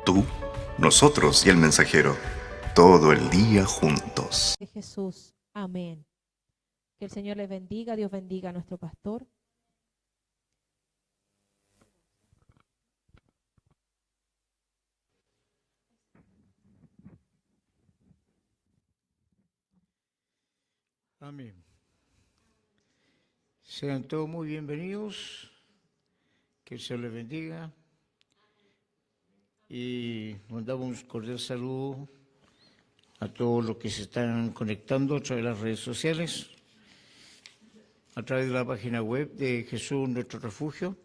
Tú, nosotros y el mensajero, todo el día juntos. De Jesús. Amén. Que el Señor les bendiga, Dios bendiga a nuestro pastor. Amén. Sean todos muy bienvenidos, que el Señor les bendiga y mandamos un cordial saludo a todos los que se están conectando a través de las redes sociales, a través de la página web de Jesús Nuestro Refugio.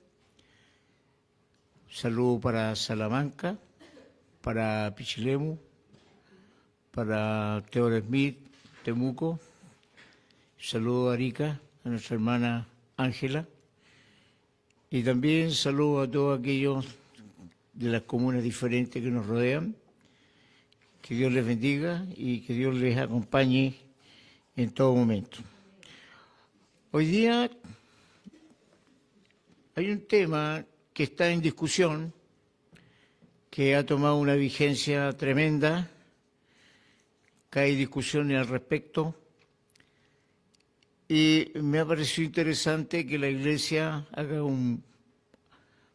Saludo para Salamanca, para Pichilemu, para Theodore Smith, Temuco. Saludo a Arica, a nuestra hermana Ángela. Y también saludo a todos aquellos de las comunas diferentes que nos rodean. Que Dios les bendiga y que Dios les acompañe en todo momento. Hoy día hay un tema que está en discusión, que ha tomado una vigencia tremenda, que hay discusiones al respecto, y me ha parecido interesante que la Iglesia haga un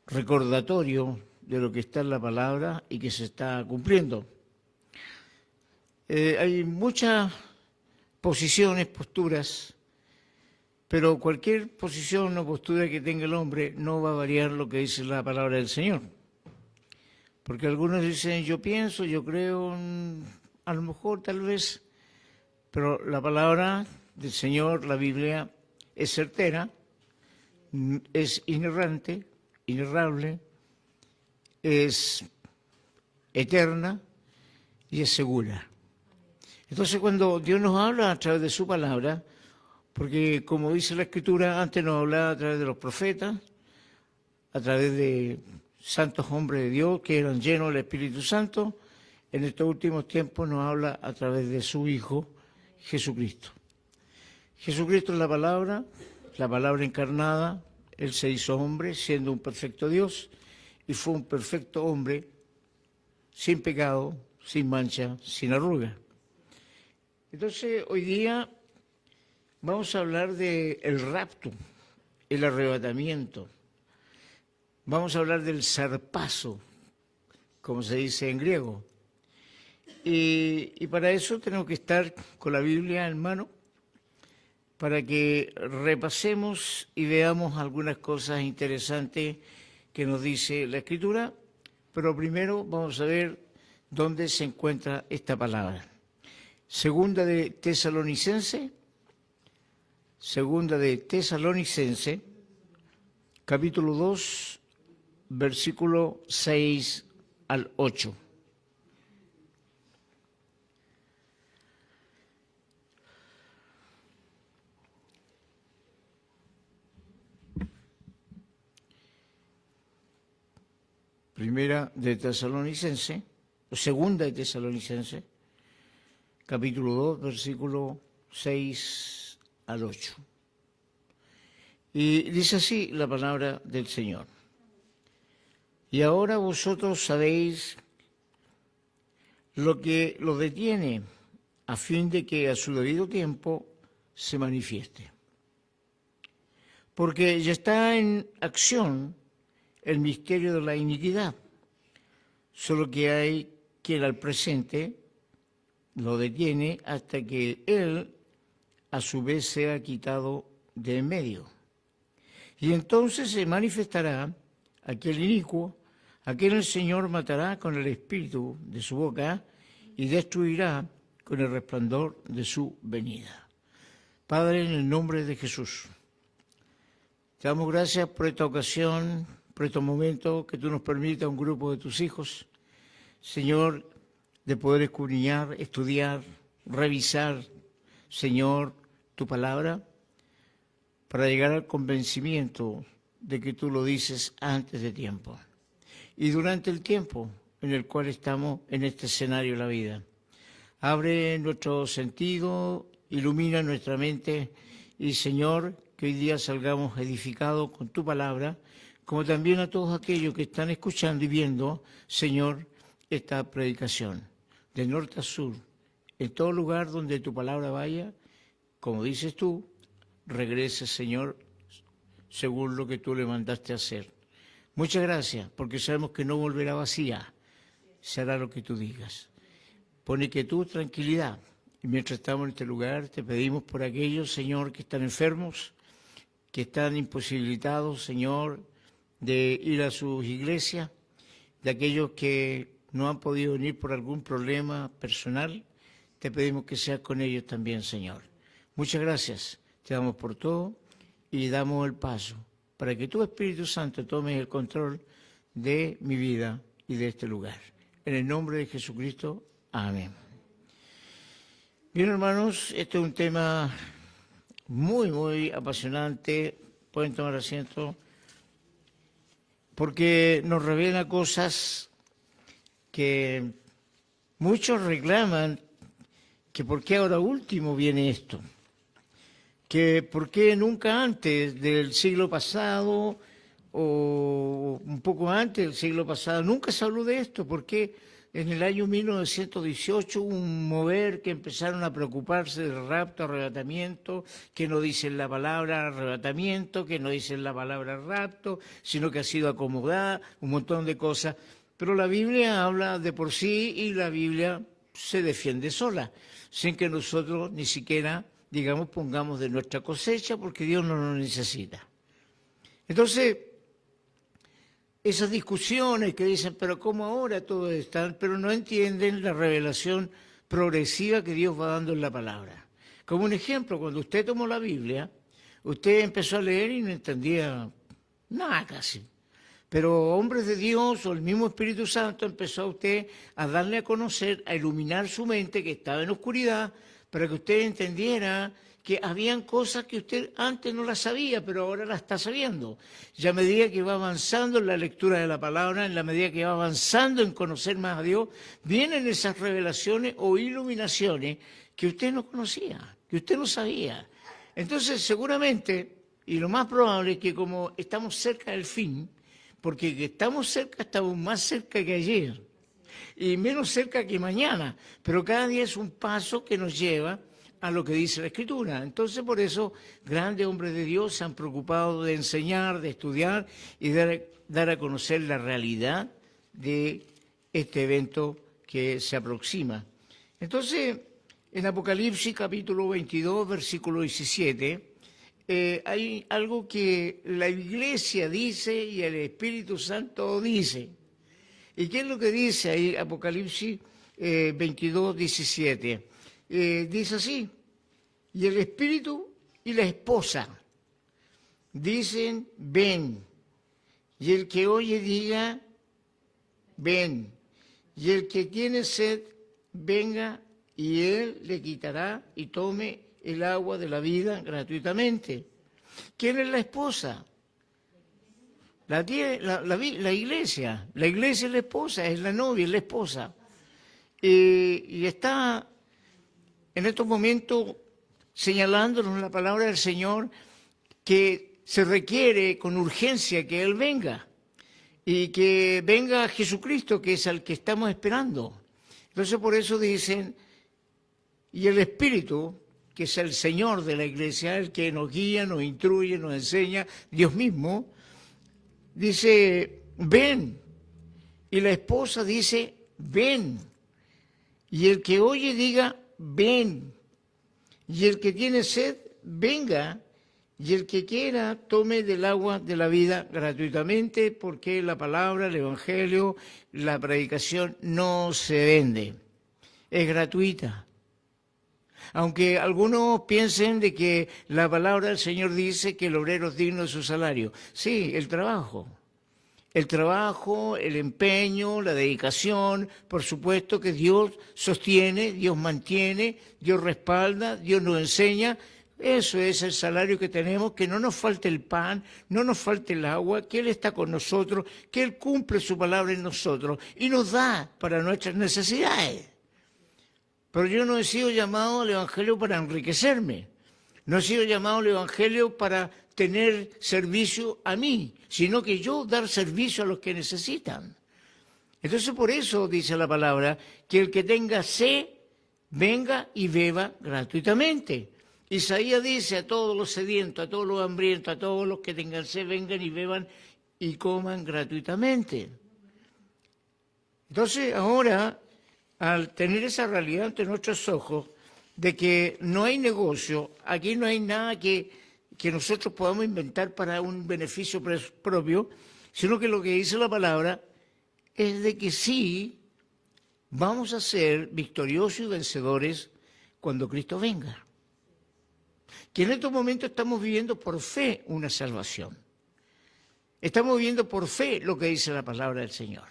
recordatorio de lo que está en la palabra y que se está cumpliendo. Hay muchas posiciones, posturas, pero cualquier posición o postura que tenga el hombre no va a variar lo que dice la palabra del Señor. Porque algunos dicen, yo pienso, yo creo, a lo mejor, tal vez, pero la palabra del Señor, la Biblia, es certera, es inerrante, inerrable, es eterna y es segura. Entonces, cuando Dios nos habla a través de su palabra, porque como dice la Escritura, antes nos hablaba a través de los profetas, a través de santos hombres de Dios que eran llenos del Espíritu Santo, en estos últimos tiempos nos habla a través de su Hijo, Jesucristo. Jesucristo es la palabra encarnada, Él se hizo hombre siendo un perfecto Dios y fue un perfecto hombre sin pecado, sin mancha, sin arruga. Entonces, hoy día vamos a hablar del rapto, el arrebatamiento. Vamos a hablar del zarpazo, como se dice en griego. Y para eso tenemos que estar con la Biblia en mano, para que repasemos y veamos algunas cosas interesantes que nos dice la Escritura, pero primero vamos a ver dónde se encuentra esta palabra. Segunda de Tesalonicense, capítulo 2, versículo 6 al 8. Primera de Tesalonicense, o segunda de Tesalonicense, capítulo 2, versículo 6 al 8. Y dice así la palabra del Señor. Y ahora vosotros sabéis lo que lo detiene, a fin de que a su debido tiempo se manifieste. Porque ya está en acción el misterio de la iniquidad, solo que hay quien al presente lo detiene hasta que él a su vez sea quitado de en medio. Y entonces se manifestará aquel inicuo, a quien el Señor matará con el espíritu de su boca y destruirá con el resplandor de su venida. Padre, en el nombre de Jesús, te damos gracias por esta ocasión, por estos momentos que tú nos permitas a un grupo de tus hijos, Señor, de poder escudriñar, estudiar, revisar, Señor, tu palabra, para llegar al convencimiento de que tú lo dices antes de tiempo y durante el tiempo en el cual estamos en este escenario de la vida. Abre nuestro sentido, ilumina nuestra mente y, Señor, que hoy día salgamos edificados con tu palabra, como también a todos aquellos que están escuchando y viendo, Señor, esta predicación, de norte a sur, en todo lugar donde tu palabra vaya, como dices tú, regrese, Señor, según lo que tú le mandaste hacer. Muchas gracias, porque sabemos que no volverá vacía, será lo que tú digas. Pone quietud, tranquilidad. Y mientras estamos en este lugar, te pedimos por aquellos, Señor, que están enfermos, que están imposibilitados, Señor, de ir a sus iglesias, de aquellos que no han podido venir por algún problema personal, te pedimos que seas con ellos también, Señor. Muchas gracias, te damos por todo y damos el paso para que tu Espíritu Santo tome el control de mi vida y de este lugar. En el nombre de Jesucristo, amén. Bien, hermanos, este es un tema muy apasionante. Pueden tomar asiento, porque nos revela cosas que muchos reclaman, que por qué ahora último viene esto, que por qué nunca antes del siglo pasado o un poco antes del siglo pasado nunca se habló de esto, porque en el año 1918 hubo un mover que empezaron a preocuparse del rapto, arrebatamiento, que no dicen la palabra arrebatamiento, que no dicen la palabra rapto, sino que ha sido acomodada, un montón de cosas. Pero la Biblia habla de por sí y la Biblia se defiende sola, sin que nosotros ni siquiera, digamos, pongamos de nuestra cosecha, porque Dios no nos necesita. Entonces, esas discusiones que dicen, pero ¿cómo ahora todo está? Pero no entienden la revelación progresiva que Dios va dando en la palabra. Como un ejemplo, cuando usted tomó la Biblia, usted empezó a leer y no entendía nada casi. Pero hombres de Dios o el mismo Espíritu Santo empezó a usted a darle a conocer, a iluminar su mente que estaba en oscuridad, para que usted entendiera que habían cosas que usted antes no las sabía, pero ahora las está sabiendo. Y a medida que va avanzando en la lectura de la palabra, en la medida que va avanzando en conocer más a Dios, vienen esas revelaciones o iluminaciones que usted no conocía, que usted no sabía. Entonces, seguramente, y lo más probable es que como estamos cerca del fin, porque que estamos cerca, estamos más cerca que ayer y menos cerca que mañana, pero cada día es un paso que nos lleva a lo que dice la Escritura. Entonces, por eso, grandes hombres de Dios se han preocupado de enseñar, de estudiar y dar a conocer la realidad de este evento que se aproxima. Entonces, en Apocalipsis capítulo 22, versículo 17, hay algo que la Iglesia dice y el Espíritu Santo dice. ¿Y qué es lo que dice ahí Apocalipsis 22, 17? Dice así, y el Espíritu y la esposa dicen, ven, y el que oye diga, ven, y el que tiene sed, venga, y él le quitará y tome el agua de la vida gratuitamente. ¿Quién es la esposa? La iglesia. La iglesia es la esposa, es la novia, es la esposa. Y está en estos momentos señalándonos la palabra del Señor que se requiere con urgencia que Él venga y que venga Jesucristo, que es al que estamos esperando. Entonces por eso dicen, y el Espíritu, que es el Señor de la iglesia, el que nos guía, nos instruye, nos enseña, Dios mismo, dice, ven. Y la esposa dice, ven. Y el que oye diga, ven. Y el que tiene sed, venga. Y el que quiera, tome del agua de la vida gratuitamente, porque la palabra, el evangelio, la predicación no se vende. Es gratuita. Aunque algunos piensen de que la palabra del Señor dice que el obrero es digno de su salario. Sí, el trabajo, el empeño, la dedicación, por supuesto que Dios sostiene, Dios mantiene, Dios respalda, Dios nos enseña. Eso es el salario que tenemos, que no nos falte el pan, no nos falte el agua, que Él está con nosotros, que Él cumple su palabra en nosotros y nos da para nuestras necesidades. Pero yo no he sido llamado al Evangelio para enriquecerme, no he sido llamado al Evangelio para tener servicio a mí, sino que yo dar servicio a los que necesitan. Entonces por eso dice la palabra que el que tenga sed, venga y beba gratuitamente. Isaías dice a todos los sedientos, a todos los hambrientos, a todos los que tengan sed, vengan y beban y coman gratuitamente. Entonces ahora, al tener esa realidad ante nuestros ojos, de que no hay negocio, aquí no hay nada que nosotros podamos inventar para un beneficio propio, sino que lo que dice la palabra es de que sí vamos a ser victoriosos y vencedores cuando Cristo venga. Que en estos momentos estamos viviendo por fe una salvación. Estamos viviendo por fe lo que dice la palabra del Señor.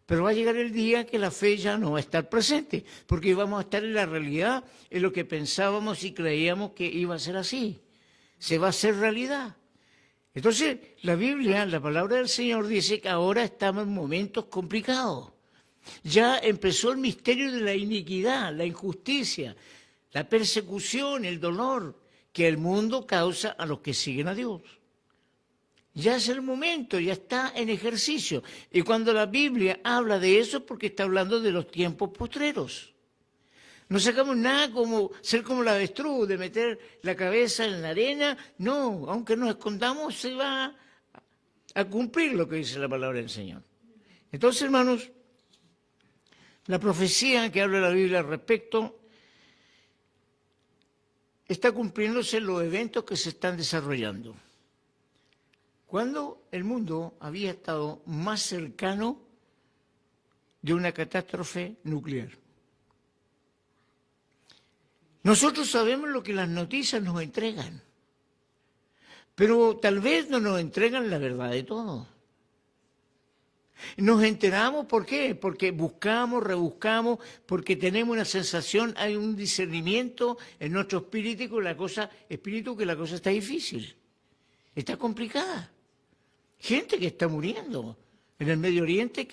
Pero va a llegar el día que la fe ya no va a estar presente, porque vamos a estar en la realidad, en lo que pensábamos y creíamos que iba a ser así. Se va a hacer realidad. Entonces, la Biblia, la palabra del Señor dice que ahora estamos en momentos complicados. Ya empezó el misterio de la iniquidad, la injusticia, la persecución, el dolor que el mundo causa a los que siguen a Dios. Ya es el momento, ya está en ejercicio. Y cuando la Biblia habla de eso es porque está hablando de los tiempos postreros. No sacamos nada como ser como la avestruz, de meter la cabeza en la arena. No, aunque nos escondamos, se va a cumplir lo que dice la palabra del Señor. Entonces, hermanos, la profecía que habla la Biblia al respecto está cumpliéndose en los eventos que se están desarrollando. Cuando el mundo había estado más cercano de una catástrofe nuclear. Nosotros sabemos lo que las noticias nos entregan, pero tal vez no nos entregan la verdad de todo. Nos enteramos, ¿por qué? Porque buscamos, rebuscamos, porque tenemos una sensación, hay un discernimiento en nuestro espíritu que la cosa está difícil, está complicada. Gente que está muriendo en el Medio Oriente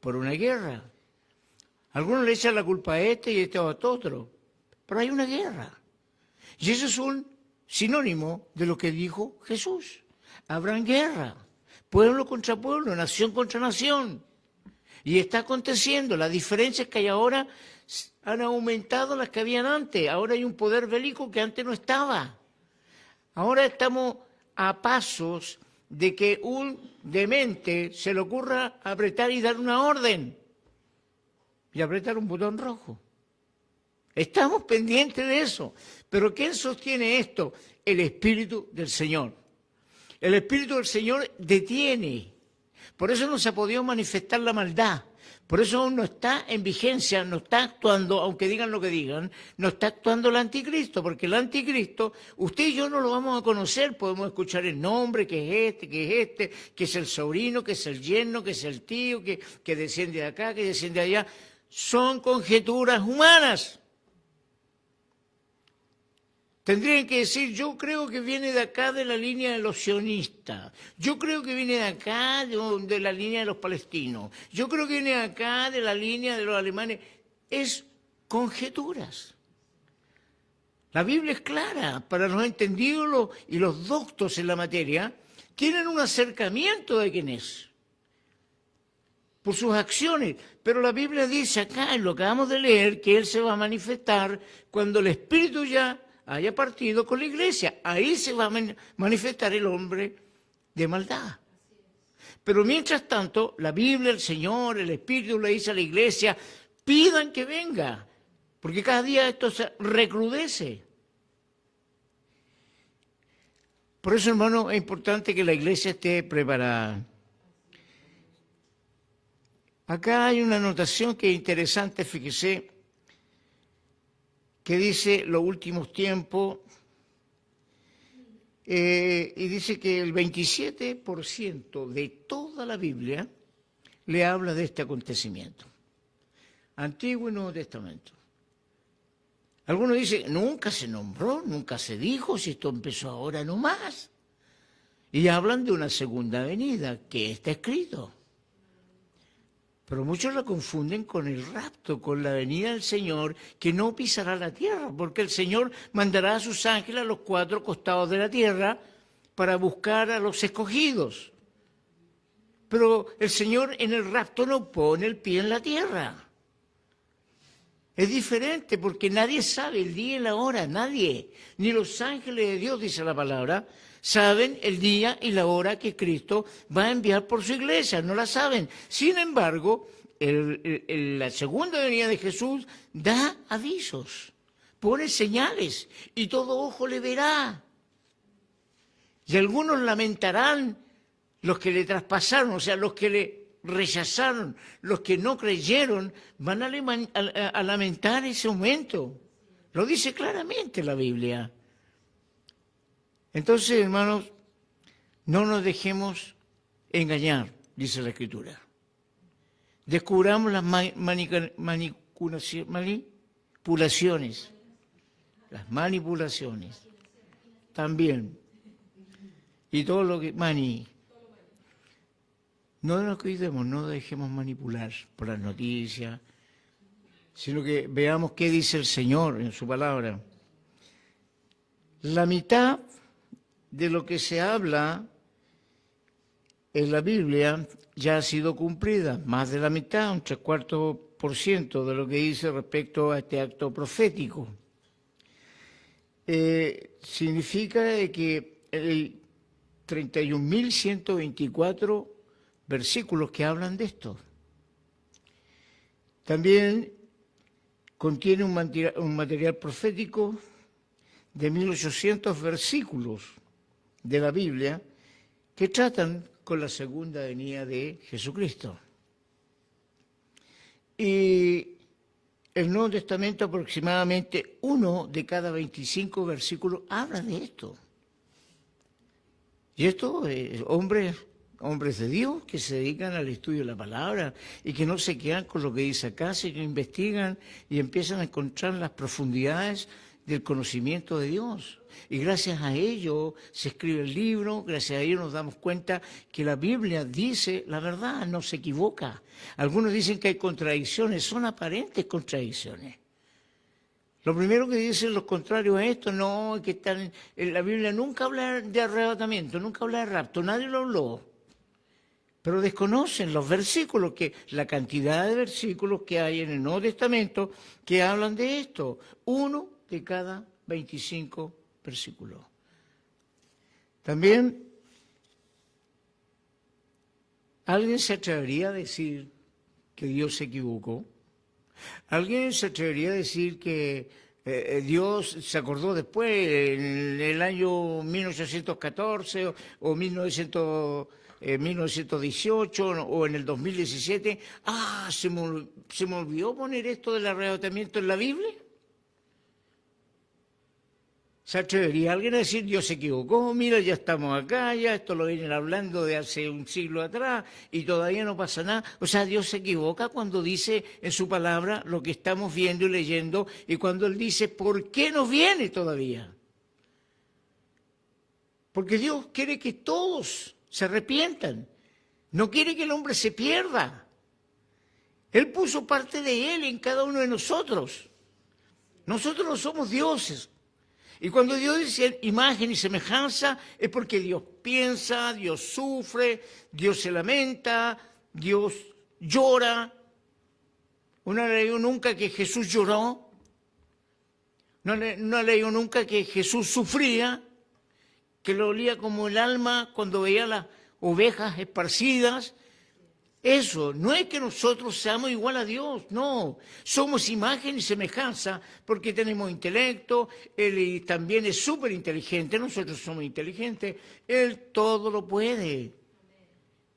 por una guerra. Algunos le echan la culpa a este y este a otro, pero hay una guerra. Y eso es un sinónimo de lo que dijo Jesús. Habrán guerra, pueblo contra pueblo, nación contra nación. Y está aconteciendo. Las diferencias que hay ahora han aumentado las que habían antes. Ahora hay un poder bélico que antes no estaba. Ahora estamos a pasos de que un demente se le ocurra apretar y dar una orden y apretar un botón rojo. Estamos pendientes de eso. Pero ¿quién sostiene esto? El Espíritu del Señor. El Espíritu del Señor detiene. Por eso no se ha podido manifestar la maldad. Por eso aún no está en vigencia, no está actuando, aunque digan lo que digan, no está actuando el anticristo, porque el anticristo, usted y yo no lo vamos a conocer, podemos escuchar el nombre, que es este, que es el sobrino, que es el yerno, que es el tío, que desciende de acá, que desciende de allá. Son conjeturas humanas. Tendrían que decir, yo creo que viene de acá de la línea de los sionistas, yo creo que viene de acá de la línea de los palestinos, yo creo que viene de acá de la línea de los alemanes. Es conjeturas. La Biblia es clara, para los entendidos y los doctos en la materia, tienen un acercamiento de quién es, por sus acciones. Pero la Biblia dice acá, en lo que acabamos de leer, que Él se va a manifestar cuando el Espíritu ya haya partido con la iglesia. Ahí se va a manifestar el hombre de maldad. Pero mientras tanto, la Biblia, el Señor, el Espíritu le dice a la iglesia, pidan que venga, porque cada día esto se recrudece. Por eso, hermano, es importante que la iglesia esté preparada. Acá hay una anotación que es interesante, fíjese, que dice los últimos tiempos, y dice que el 27% de toda la Biblia le habla de este acontecimiento, Antiguo y Nuevo Testamento. Algunos dicen, nunca se nombró, nunca se dijo, si esto empezó ahora nomás. Y hablan de una segunda venida, que está escrito. Pero muchos la confunden con el rapto, con la venida del Señor, que no pisará la tierra, porque el Señor mandará a sus ángeles a los 4 costados de la tierra para buscar a los escogidos. Pero el Señor en el rapto no pone el pie en la tierra. Es diferente porque nadie sabe el día y la hora, nadie. Ni los ángeles de Dios, dice la palabra, saben el día y la hora que Cristo va a enviar por su iglesia, no la saben. Sin embargo, la segunda venida de Jesús da avisos, pone señales y todo ojo le verá. Y algunos lamentarán, los que le traspasaron, o sea, los que le rechazaron, los que no creyeron, van a lamentar ese momento. Lo dice claramente la Biblia. Entonces, hermanos, no nos dejemos engañar, dice la Escritura. Descubramos las manipulaciones. Las manipulaciones. También. Y todo lo que... No nos cuidemos, no dejemos manipular por las noticias, sino que veamos qué dice el Señor en su palabra. La mitad de lo que se habla en la Biblia ya ha sido cumplida, más de la mitad, un 3/4% de lo que dice respecto a este acto profético. Significa que hay 31.124 versículos que hablan de esto. También contiene un material profético de 1.800 versículos de la Biblia que tratan con la segunda venida de Jesucristo. Y el Nuevo Testamento, aproximadamente 1 de cada 25 versículos habla de esto. Y esto, hombres de Dios que se dedican al estudio de la palabra y que no se quedan con lo que dice acá, sino que investigan y empiezan a encontrar las profundidades del conocimiento de Dios. Y gracias a ello se escribe el libro, gracias a ello nos damos cuenta que la Biblia dice la verdad, no se equivoca. Algunos dicen que hay contradicciones, son aparentes contradicciones. Lo primero que dicen los contrarios a esto, no, que están en la Biblia nunca habla de arrebatamiento, nunca habla de rapto, nadie lo habló. Pero desconocen los versículos, la cantidad de versículos que hay en el Nuevo Testamento que hablan de esto. 1 de cada 25 versículos. También, ¿alguien se atrevería a decir que Dios se equivocó? ¿Alguien se atrevería a decir que Dios se acordó después, en el año 1814 o 1918 o en el 2017, se me olvidó poner esto del arrebatamiento en la Biblia? ¿Se atrevería alguien a decir, Dios se equivocó, mira, ya estamos acá, ya esto lo vienen hablando de hace un siglo atrás y todavía no pasa nada? O sea, Dios se equivoca cuando dice en su palabra lo que estamos viendo y leyendo y cuando Él dice, ¿por qué no viene todavía? Porque Dios quiere que todos se arrepientan, no quiere que el hombre se pierda. Él puso parte de Él en cada uno de nosotros. Nosotros no somos dioses. Y cuando Dios dice imagen y semejanza, es porque Dios piensa, Dios sufre, Dios se lamenta, Dios llora. ¿Uno ha leído nunca que Jesús lloró? ¿No ha leído nunca que Jesús sufría? Que lo olía como el alma cuando veía las ovejas esparcidas. Eso, no es que nosotros seamos igual a Dios, no. Somos imagen y semejanza porque tenemos intelecto, Él también es súper inteligente, nosotros somos inteligentes, Él todo lo puede.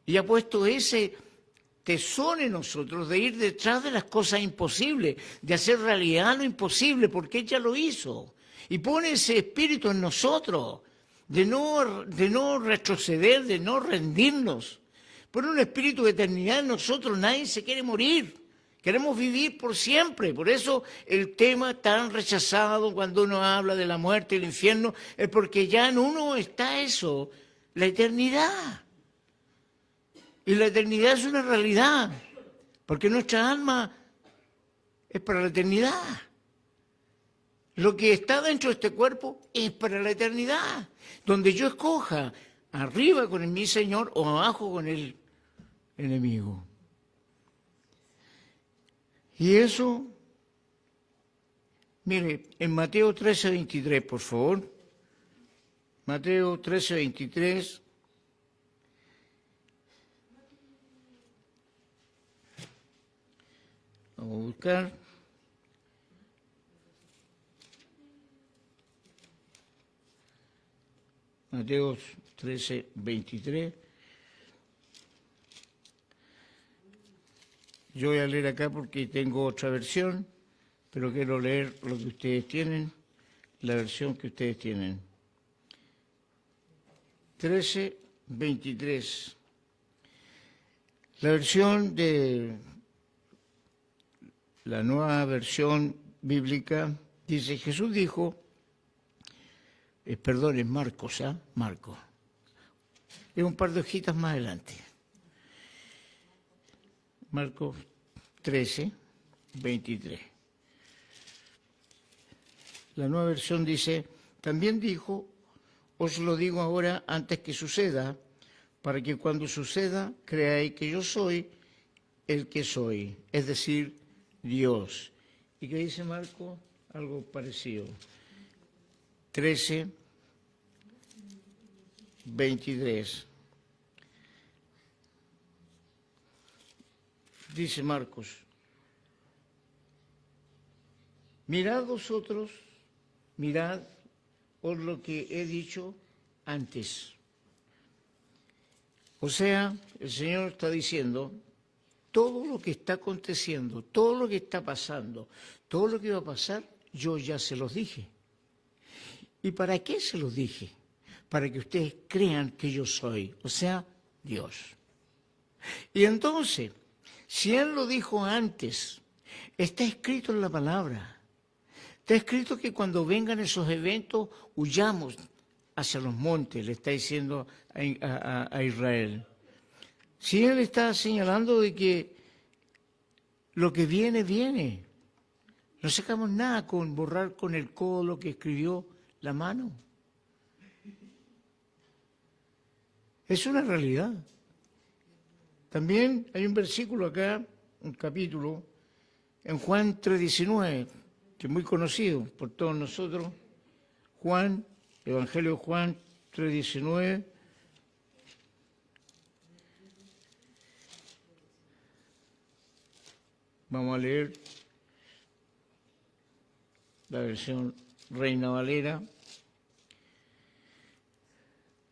Y ha puesto ese tesón en nosotros de ir detrás de las cosas imposibles, de hacer realidad lo imposible, porque Él ya lo hizo. Y pone ese espíritu en nosotros, de no retroceder, de no rendirnos. Pone un espíritu de eternidad en nosotros, nadie se quiere morir, queremos vivir por siempre. Por eso el tema tan rechazado cuando uno habla de la muerte y el infierno es porque ya en uno está eso, la eternidad. Y la eternidad es una realidad, porque nuestra alma es para la eternidad. Lo que está dentro de este cuerpo es para la eternidad, donde yo escoja arriba con mi Señor o abajo con el enemigo. Y eso, mire, en Mateo 13:23, por favor. Mateo 13:23. Vamos a buscar. Mateo 13:23. Yo voy a leer acá porque tengo otra versión, pero quiero leer lo que ustedes tienen, la versión que ustedes tienen. 13:23. La versión de la nueva versión bíblica dice, Jesús dijo, perdón, es Marcos, Marcos. Es un par de hojitas más adelante. Marcos 13:23. La nueva versión dice, también dijo, os lo digo ahora antes que suceda, para que cuando suceda creáis que yo soy el que soy, es decir, Dios. ¿Y qué dice Marcos? Algo parecido. 13:23. Dice Marcos, mirad vosotros, mirad os lo que he dicho antes. O sea, el Señor está diciendo, todo lo que está aconteciendo, todo lo que está pasando, todo lo que va a pasar, yo ya se los dije. ¿Y para qué se los dije? Para que ustedes crean que yo soy, o sea, Dios. Y entonces, si Él lo dijo antes, está escrito en la palabra. Está escrito que cuando vengan esos eventos, huyamos hacia los montes, le está diciendo a Israel. Si Él está señalando de que lo que viene, viene. No sacamos nada con borrar con el codo lo que escribió la mano. Es una realidad. También hay un versículo acá, un capítulo, en Juan 3:19, que es muy conocido por todos nosotros. Juan, Evangelio de Juan 3:19. Vamos a leer la versión Reina Valera.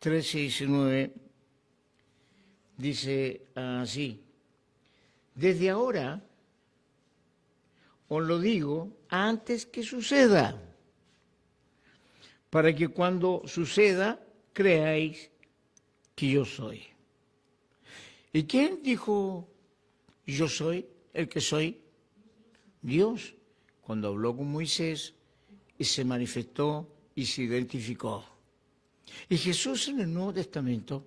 13:19 dice así, desde ahora os lo digo antes que suceda, para que cuando suceda creáis que yo soy. ¿Y quién dijo yo soy el que soy? Dios, cuando habló con Moisés y se manifestó y se identificó. Y Jesús en el Nuevo Testamento,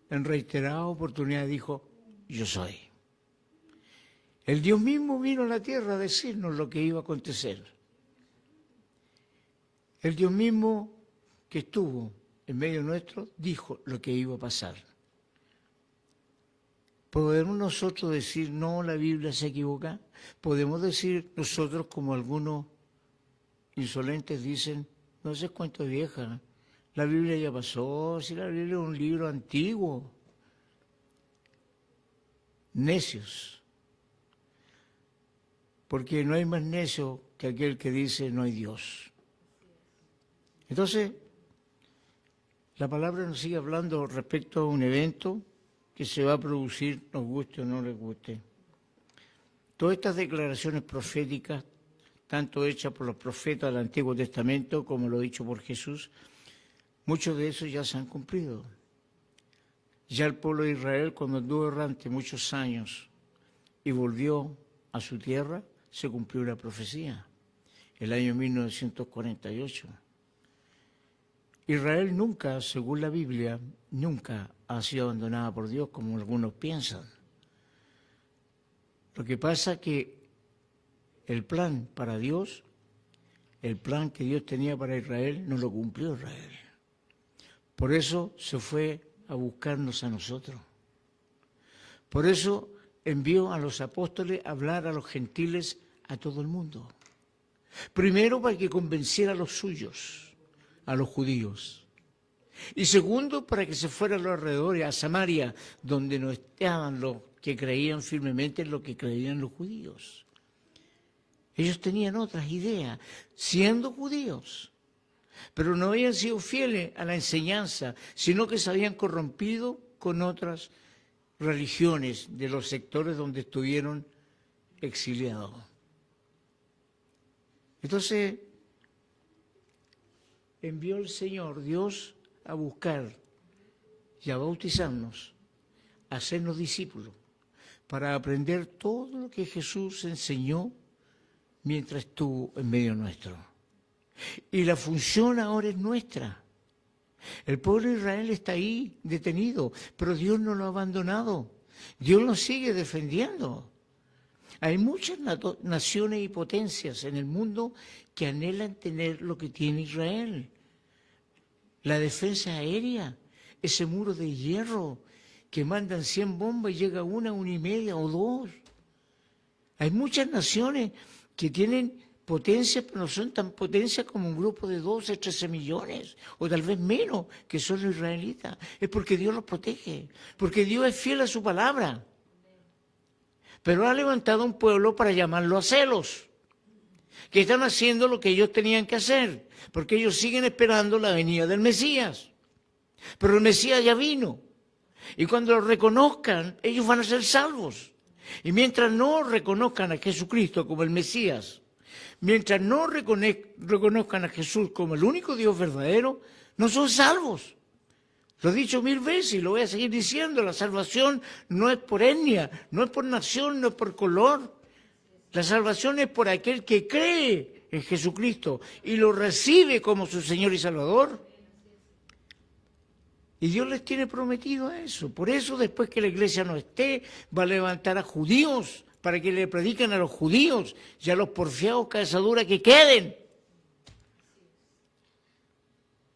en reiteradas oportunidades, dijo, yo soy. El Dios mismo vino a la tierra a decirnos lo que iba a acontecer. El Dios mismo que estuvo en medio nuestro dijo lo que iba a pasar. ¿Podemos nosotros decir, no, la Biblia se equivoca? ¿Podemos decir nosotros, como algunos insolentes dicen, no sé cuánto es vieja, la Biblia ya pasó, si la Biblia es un libro antiguo? Necios. Porque no hay más necio que aquel que dice no hay Dios. Entonces, la palabra nos sigue hablando respecto a un evento que se va a producir, nos guste o no les guste. Todas estas declaraciones proféticas, tanto hechas por los profetas del Antiguo Testamento como lo dicho por Jesús, muchos de esos ya se han cumplido. Ya el pueblo de Israel, cuando anduvo errante muchos años y volvió a su tierra, se cumplió la profecía, el año 1948. Israel nunca, según la Biblia, nunca ha sido abandonada por Dios, como algunos piensan. Lo que pasa es que el plan para Dios, el plan que Dios tenía para Israel, no lo cumplió Israel. Por eso se fue a buscarnos a nosotros. Por eso envió a los apóstoles a hablar a los gentiles, a todo el mundo. Primero, para que convenciera a los suyos, a los judíos. Y segundo, para que se fuera a los alrededores, a Samaria, donde no estaban los que creían firmemente en lo que creían los judíos. Ellos tenían otras ideas, siendo judíos, pero no habían sido fieles a la enseñanza, sino que se habían corrompido con otras religiones de los sectores donde estuvieron exiliados. Entonces, envió el Señor Dios a buscar y a bautizarnos, a hacernos discípulos, para aprender todo lo que Jesús enseñó mientras estuvo en medio nuestro. Y la función ahora es nuestra. El pueblo de Israel está ahí, detenido, pero Dios no lo ha abandonado. Dios lo sigue defendiendo. Hay muchas naciones y potencias en el mundo que anhelan tener lo que tiene Israel. La defensa aérea, ese muro de hierro que mandan 100 bombas y llega una y media o dos. Hay muchas naciones que tienen potencias, pero no son tan potencias como un grupo de 12, 13 millones, o tal vez menos, que son los israelitas. Es porque Dios los protege, porque Dios es fiel a su palabra. Pero ha levantado un pueblo para llamarlo a celos, que están haciendo lo que ellos tenían que hacer, porque ellos siguen esperando la venida del Mesías. Pero el Mesías ya vino, y cuando lo reconozcan, ellos van a ser salvos. Y mientras no reconozcan a Jesucristo como el Mesías, mientras no reconozcan a Jesús como el único Dios verdadero, no son salvos. Lo he dicho 1000 veces y lo voy a seguir diciendo, la salvación no es por etnia, no es por nación, no es por color. La salvación es por aquel que cree en Jesucristo y lo recibe como su Señor y Salvador. Y Dios les tiene prometido eso. Por eso, después que la iglesia no esté, va a levantar a judíos para que le prediquen a los judíos y a los porfiados cabeza dura que queden.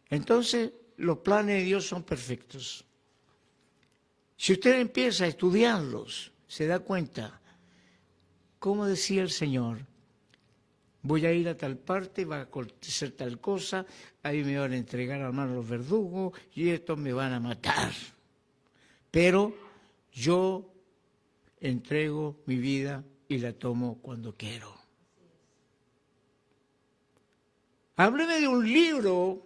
Entonces, los planes de Dios son perfectos. Si usted empieza a estudiarlos, se da cuenta, como decía el Señor, voy a ir a tal parte, va a acontecer tal cosa, ahí me van a entregar a mano los verdugos y estos me van a matar. Pero yo entrego mi vida y la tomo cuando quiero. Hábleme de un libro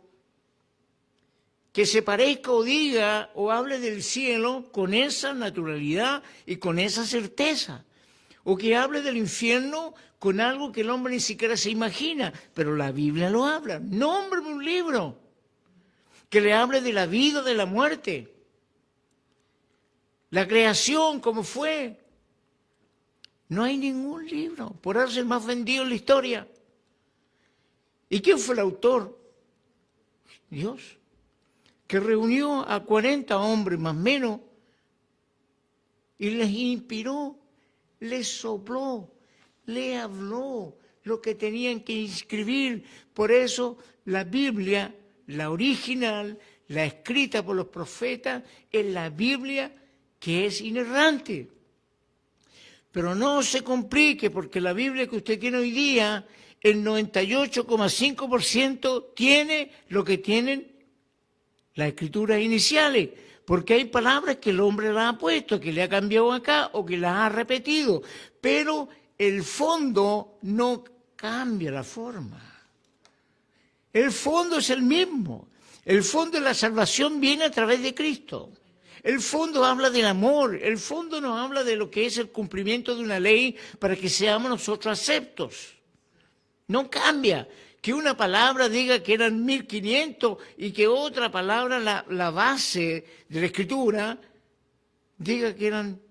que se parezca o diga o hable del cielo con esa naturalidad y con esa certeza. O que hable del infierno con algo que el hombre ni siquiera se imagina, pero la Biblia lo habla. Nómbrame un libro que le hable de la vida, de la muerte, la creación, cómo fue. No hay ningún libro, por eso es el más vendido en la historia. ¿Y quién fue el autor? Dios, que reunió a 40 hombres más o menos y les inspiró, les sopló, les habló lo que tenían que escribir. Por eso la Biblia, la original, la escrita por los profetas, es la Biblia que es inerrante. Pero no se complique, porque la Biblia que usted tiene hoy día, el 98,5% tiene lo que tienen las escrituras iniciales, porque hay palabras que el hombre las ha puesto, que le ha cambiado acá o que las ha repetido, pero el fondo no cambia la forma. El fondo es el mismo. El fondo de la salvación viene a través de Cristo. El fondo habla del amor, el fondo nos habla de lo que es el cumplimiento de una ley para que seamos nosotros aceptos. No cambia. Que una palabra diga que eran 1500 y que otra palabra, la base de la Escritura, diga que eran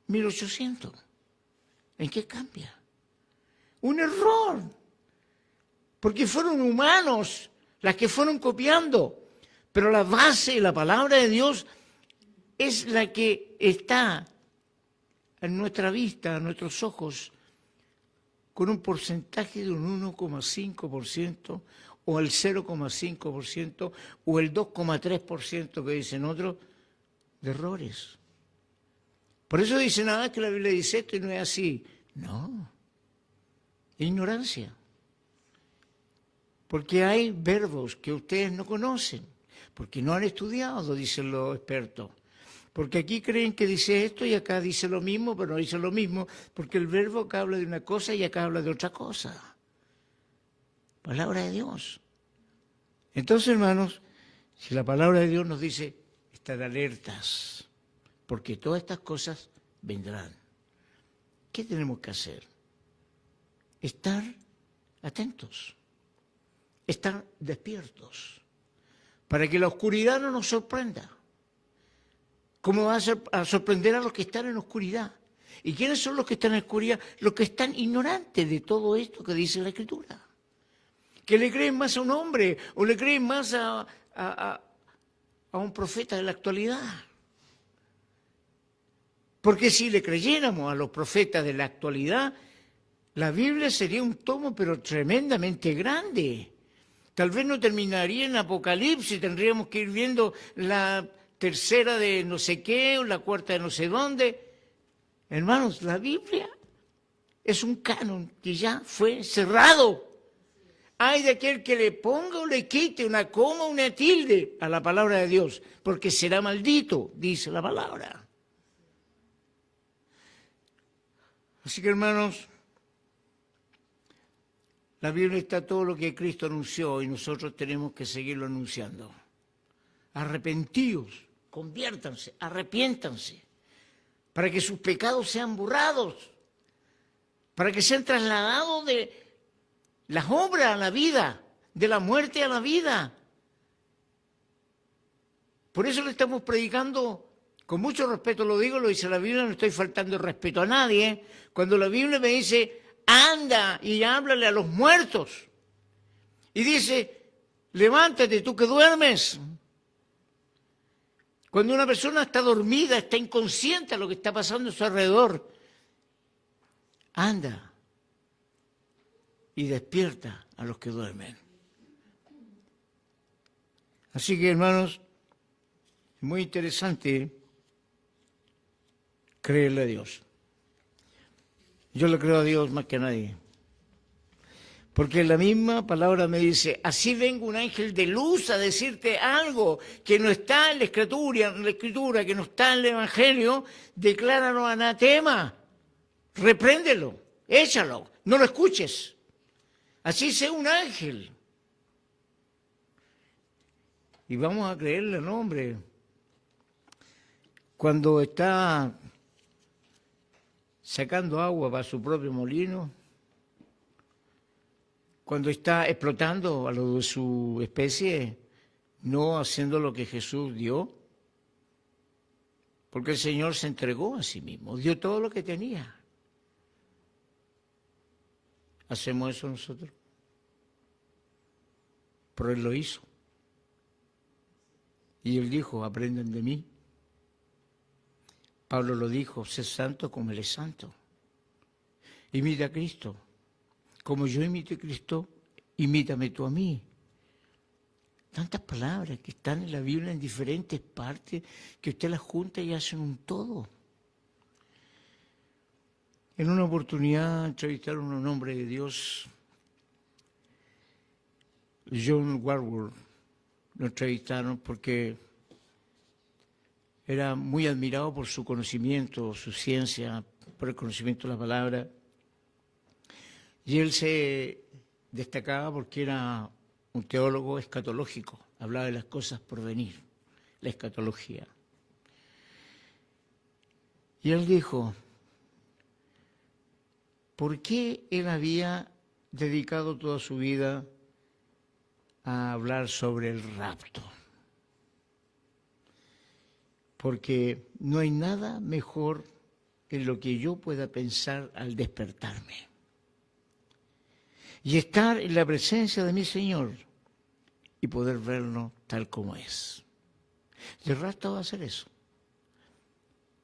1800. ¿En qué cambia? Un error. Porque fueron humanos las que fueron copiando. Pero la base, la palabra de Dios, es la que está en nuestra vista, a nuestros ojos, con un porcentaje de un 1,5% o el 0,5% o el 2,3% que dicen otros, de errores. Por eso dicen, nada que la Biblia dice esto y no es así. No, ignorancia. Porque hay verbos que ustedes no conocen, porque no han estudiado, dicen los expertos. Porque aquí creen que dice esto y acá dice lo mismo, pero no dice lo mismo, porque el verbo acá habla de una cosa y acá habla de otra cosa. Palabra de Dios. Entonces, hermanos, si la palabra de Dios nos dice estar alertas, porque todas estas cosas vendrán, ¿qué tenemos que hacer? Estar atentos, estar despiertos, para que la oscuridad no nos sorprenda. ¿Cómo va a sorprender a los que están en oscuridad? ¿Y quiénes son los que están en oscuridad? Los que están ignorantes de todo esto que dice la Escritura. Que le creen más a un hombre o le creen más a un profeta de la actualidad. Porque si le creyéramos a los profetas de la actualidad, la Biblia sería un tomo pero tremendamente grande. Tal vez no terminaría en Apocalipsis, tendríamos que ir viendo la tercera de no sé qué o la cuarta de no sé dónde. Hermanos, la Biblia es un canon que ya fue cerrado. Hay de aquel que le ponga o le quite una coma o una tilde a la palabra de Dios, porque será maldito, dice la palabra. Así que, hermanos, la Biblia está todo lo que Cristo anunció y nosotros tenemos que seguirlo anunciando. Arrepentíos, conviértanse, arrepiéntanse, para que sus pecados sean borrados, para que sean trasladados de las obras a la vida, de la muerte a la vida. Por eso le estamos predicando, con mucho respeto lo digo, lo dice la Biblia, no estoy faltando el respeto a nadie. Cuando la Biblia me dice, anda y háblale a los muertos. Y dice, levántate tú que duermes. Cuando una persona está dormida, está inconsciente de lo que está pasando a su alrededor, anda y despierta a los que duermen. Así que, hermanos, es muy interesante creerle a Dios. Yo le creo a Dios más que a nadie. Porque la misma palabra me dice, así venga un ángel de luz a decirte algo que no está en la escritura, que no está en el Evangelio, decláralo anatema, repréndelo, échalo, no lo escuches. Así sea un ángel. Y vamos a creerle al hombre. Cuando está sacando agua para su propio molino, cuando está explotando a lo de su especie, no haciendo lo que Jesús dio, porque el Señor se entregó a sí mismo, dio todo lo que tenía. ¿Hacemos eso nosotros? Pero Él lo hizo. Y Él dijo, aprendan de mí. Pablo lo dijo, sé santo como Él es santo. Imita a Cristo. Como yo imité a Cristo, imítame tú a mí. Tantas palabras que están en la Biblia en diferentes partes, que usted las junta y hacen un todo. En una oportunidad entrevistaron a un hombre de Dios, John Warburg, lo entrevistaron porque era muy admirado por su conocimiento, su ciencia, por el conocimiento de la palabra. Y él se destacaba porque era un teólogo escatológico, hablaba de las cosas por venir, la escatología. Y él dijo, ¿por qué él había dedicado toda su vida a hablar sobre el rapto? Porque no hay nada mejor en lo que yo pueda pensar al despertarme. Y estar en la presencia de mi Señor y poder verlo tal como es. Y el rapto va a ser eso.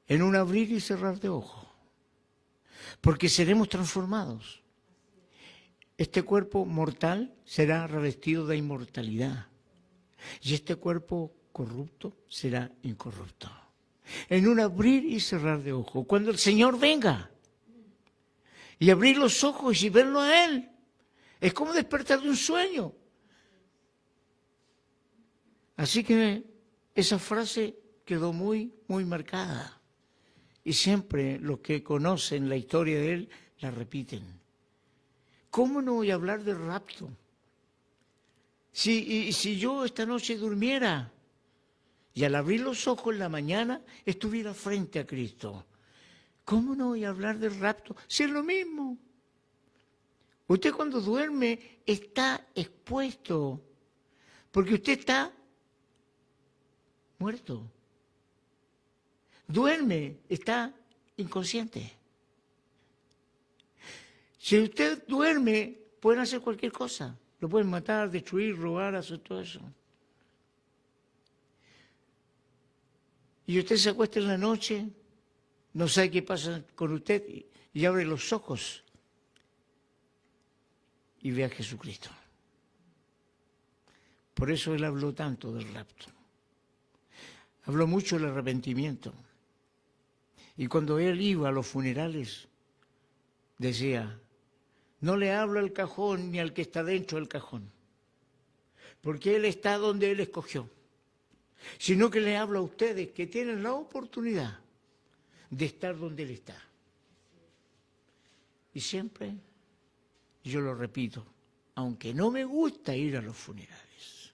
En un abrir y cerrar de ojos. Porque seremos transformados. Este cuerpo mortal será revestido de inmortalidad. Y este cuerpo corrupto será incorrupto. en un abrir y cerrar de ojos. Cuando el Señor venga y abrir los ojos y verlo a Él, es como despertar de un sueño. Así que esa frase quedó muy, muy marcada. Y siempre los que conocen la historia de Él la repiten. ¿Cómo no voy a hablar del rapto? Si yo esta noche durmiera y al abrir los ojos en la mañana estuviera frente a Cristo, ¿cómo no voy a hablar del rapto? Si es lo mismo. Usted cuando duerme está expuesto, porque usted está muerto. Duerme, está inconsciente. Si usted duerme, pueden hacer cualquier cosa. Lo pueden matar, destruir, robar, hacer todo eso. Y usted se acuesta en la noche, no sabe qué pasa con usted y abre los ojos y ve a Jesucristo. Por eso Él habló tanto del rapto. Habló mucho del arrepentimiento. Y cuando Él iba a los funerales, decía, no le hablo al cajón ni al que está dentro del cajón, porque Él está donde Él escogió, sino que le hablo a ustedes que tienen la oportunidad de estar donde Él está. Y siempre, yo lo repito, aunque no me gusta ir a los funerales,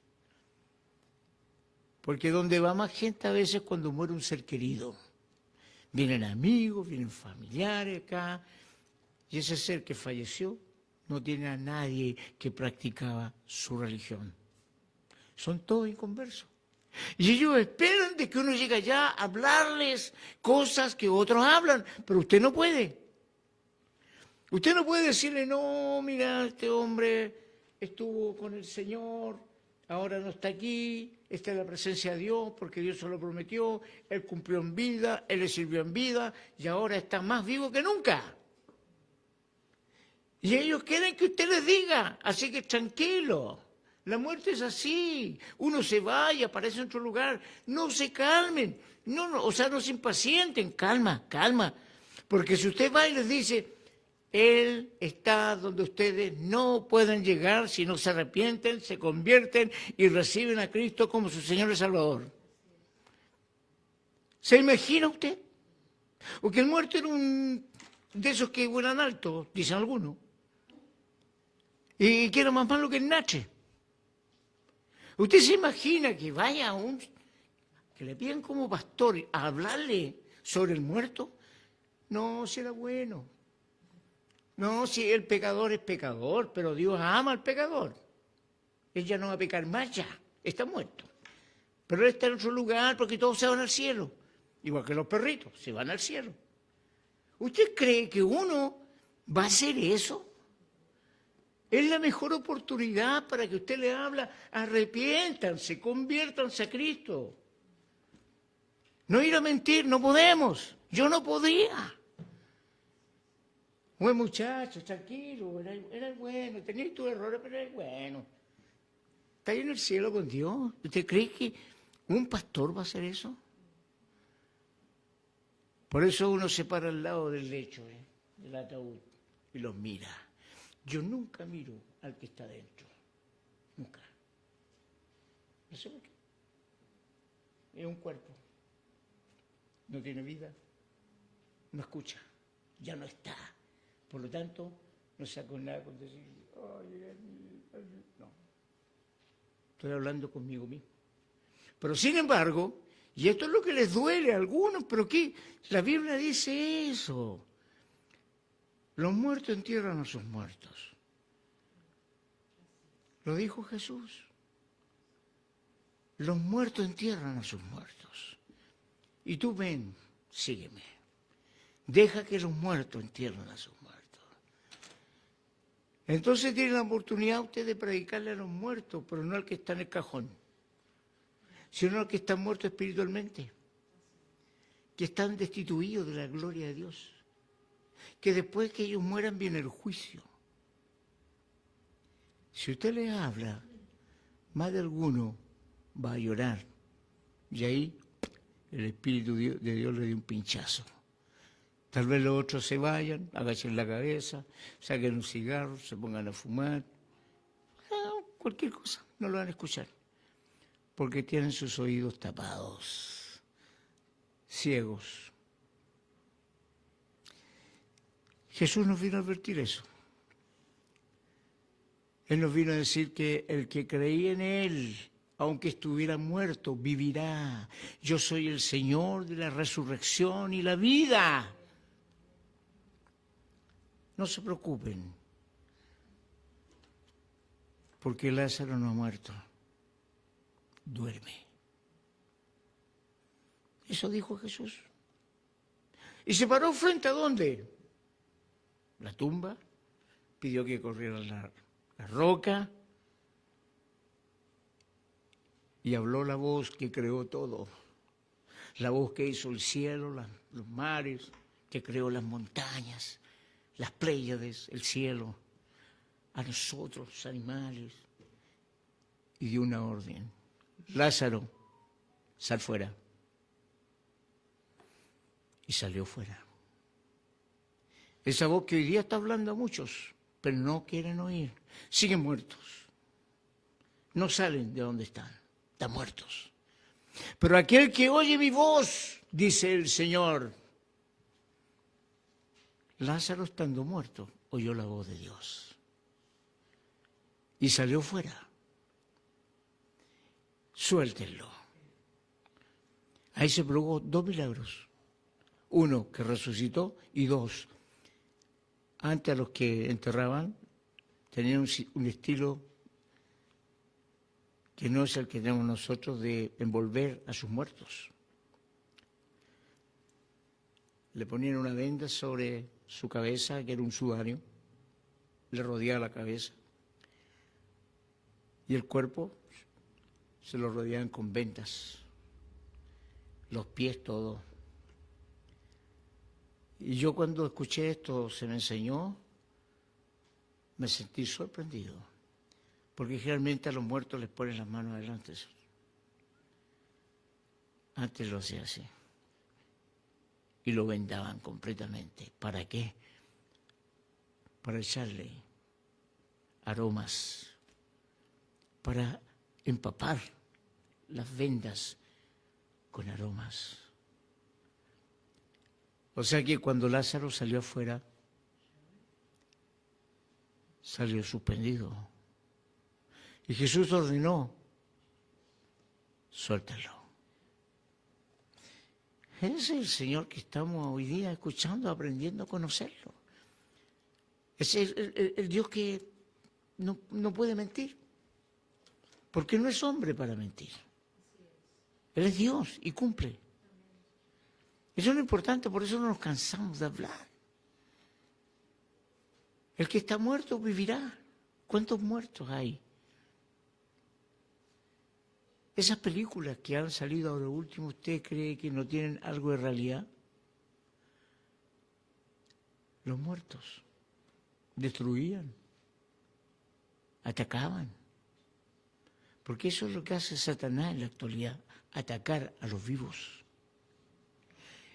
porque donde va más gente a veces cuando muere un ser querido, vienen amigos, vienen familiares acá, y ese ser que falleció no tiene a nadie que practicaba su religión. Son todos inconversos. Y ellos esperan de que uno llegue allá a hablarles cosas que otros hablan, pero usted no puede. Usted no puede decirle, no, mira, este hombre estuvo con el Señor, ahora no está aquí, está en la presencia de Dios porque Dios se lo prometió, Él cumplió en vida, Él le sirvió en vida y ahora está más vivo que nunca. Y ellos quieren que usted les diga, así que tranquilo, la muerte es así, uno se va y aparece en otro lugar, no se calmen, no se impacienten, calma, porque si usted va y les dice, Él está donde ustedes no pueden llegar si no se arrepienten, se convierten y reciben a Cristo como su Señor y Salvador. ¿Se imagina usted? O que el muerto era un de esos que vuelan alto, dicen algunos, y que era más malo que el nache. ¿Usted se imagina que vaya que le pidan como pastor a hablarle sobre el muerto? No, si era bueno. No, si el pecador es pecador, pero Dios ama al pecador. Él ya no va a pecar más ya, está muerto. Pero él está en otro lugar porque todos se van al cielo. Igual que los perritos, se van al cielo. ¿Usted cree que uno va a hacer eso? Es la mejor oportunidad para que usted le habla, arrepiéntanse, conviértanse a Cristo. No ir a mentir, no podemos. Yo no podía. Buen muchacho, tranquilo, era bueno, tenía tus errores, pero era bueno. Está ahí en el cielo con Dios. ¿Usted cree que un pastor va a hacer eso? Por eso uno se para al lado del lecho, del ataúd, y los mira. Yo nunca miro al que está dentro. Nunca. No sé por qué. Es un cuerpo. No tiene vida. No escucha. Ya no está. Por lo tanto, no saco nada con decir, no. Estoy hablando conmigo mismo. Pero sin embargo, y esto es lo que les duele a algunos, pero ¿qué? La Biblia dice eso. Los muertos entierran a sus muertos. Lo dijo Jesús. Los muertos entierran a sus muertos. Y tú ven, sígueme. Deja que los muertos entierren a sus muertos. Entonces tiene la oportunidad usted de predicarle a los muertos, pero no al que está en el cajón, sino al que está muerto espiritualmente, que están destituidos de la gloria de Dios, que después que ellos mueran viene el juicio. Si usted les habla, más de alguno va a llorar, y ahí el Espíritu de Dios le dio un pinchazo. Tal vez los otros se vayan, agachen la cabeza, saquen un cigarro, se pongan a fumar. Cualquier cosa, no lo van a escuchar. Porque tienen sus oídos tapados, ciegos. Jesús nos vino a advertir eso. Él nos vino a decir que el que creía en Él, aunque estuviera muerto, vivirá. Yo soy el Señor de la resurrección y la vida. No se preocupen, porque Lázaro no ha muerto, duerme. Eso dijo Jesús. Y se paró frente a ¿dónde? La tumba, pidió que corriera la roca y habló la voz que creó todo, la voz que hizo el cielo, los mares, que creó las montañas, las pléyades, el cielo, a nosotros, los animales, y dio una orden. Lázaro, sal fuera. Y salió fuera. Esa voz que hoy día está hablando a muchos, pero no quieren oír. Siguen muertos. No salen de donde están muertos. Pero aquel que oye mi voz, dice el Señor, Lázaro estando muerto, oyó la voz de Dios. Y salió fuera. Suéltenlo. Ahí se produjo 2 milagros. Uno, que resucitó, y 2, antes a los que enterraban, tenían un estilo que no es el que tenemos nosotros de envolver a sus muertos. Le ponían una venda sobre su cabeza, que era un sudario, le rodeaba la cabeza, y el cuerpo se lo rodeaban con vendas, los pies todos. Y yo cuando escuché esto, se me enseñó, me sentí sorprendido, porque generalmente a los muertos les ponen las manos adelante. Antes lo hacía así. Y lo vendaban completamente. ¿Para qué? Para echarle aromas, para empapar las vendas con aromas. O sea que cuando Lázaro salió afuera, salió suspendido. Y Jesús ordenó, suéltalo. Ese es el Señor que estamos hoy día escuchando, aprendiendo a conocerlo. Ese es el Dios que no puede mentir, porque no es hombre para mentir. Él es Dios y cumple. Eso es lo importante, por eso no nos cansamos de hablar. El que está muerto vivirá. ¿Cuántos muertos hay? Esas películas que han salido ahora último, ¿usted cree que no tienen algo de realidad? Los muertos destruían, atacaban. Porque eso es lo que hace Satanás en la actualidad, atacar a los vivos.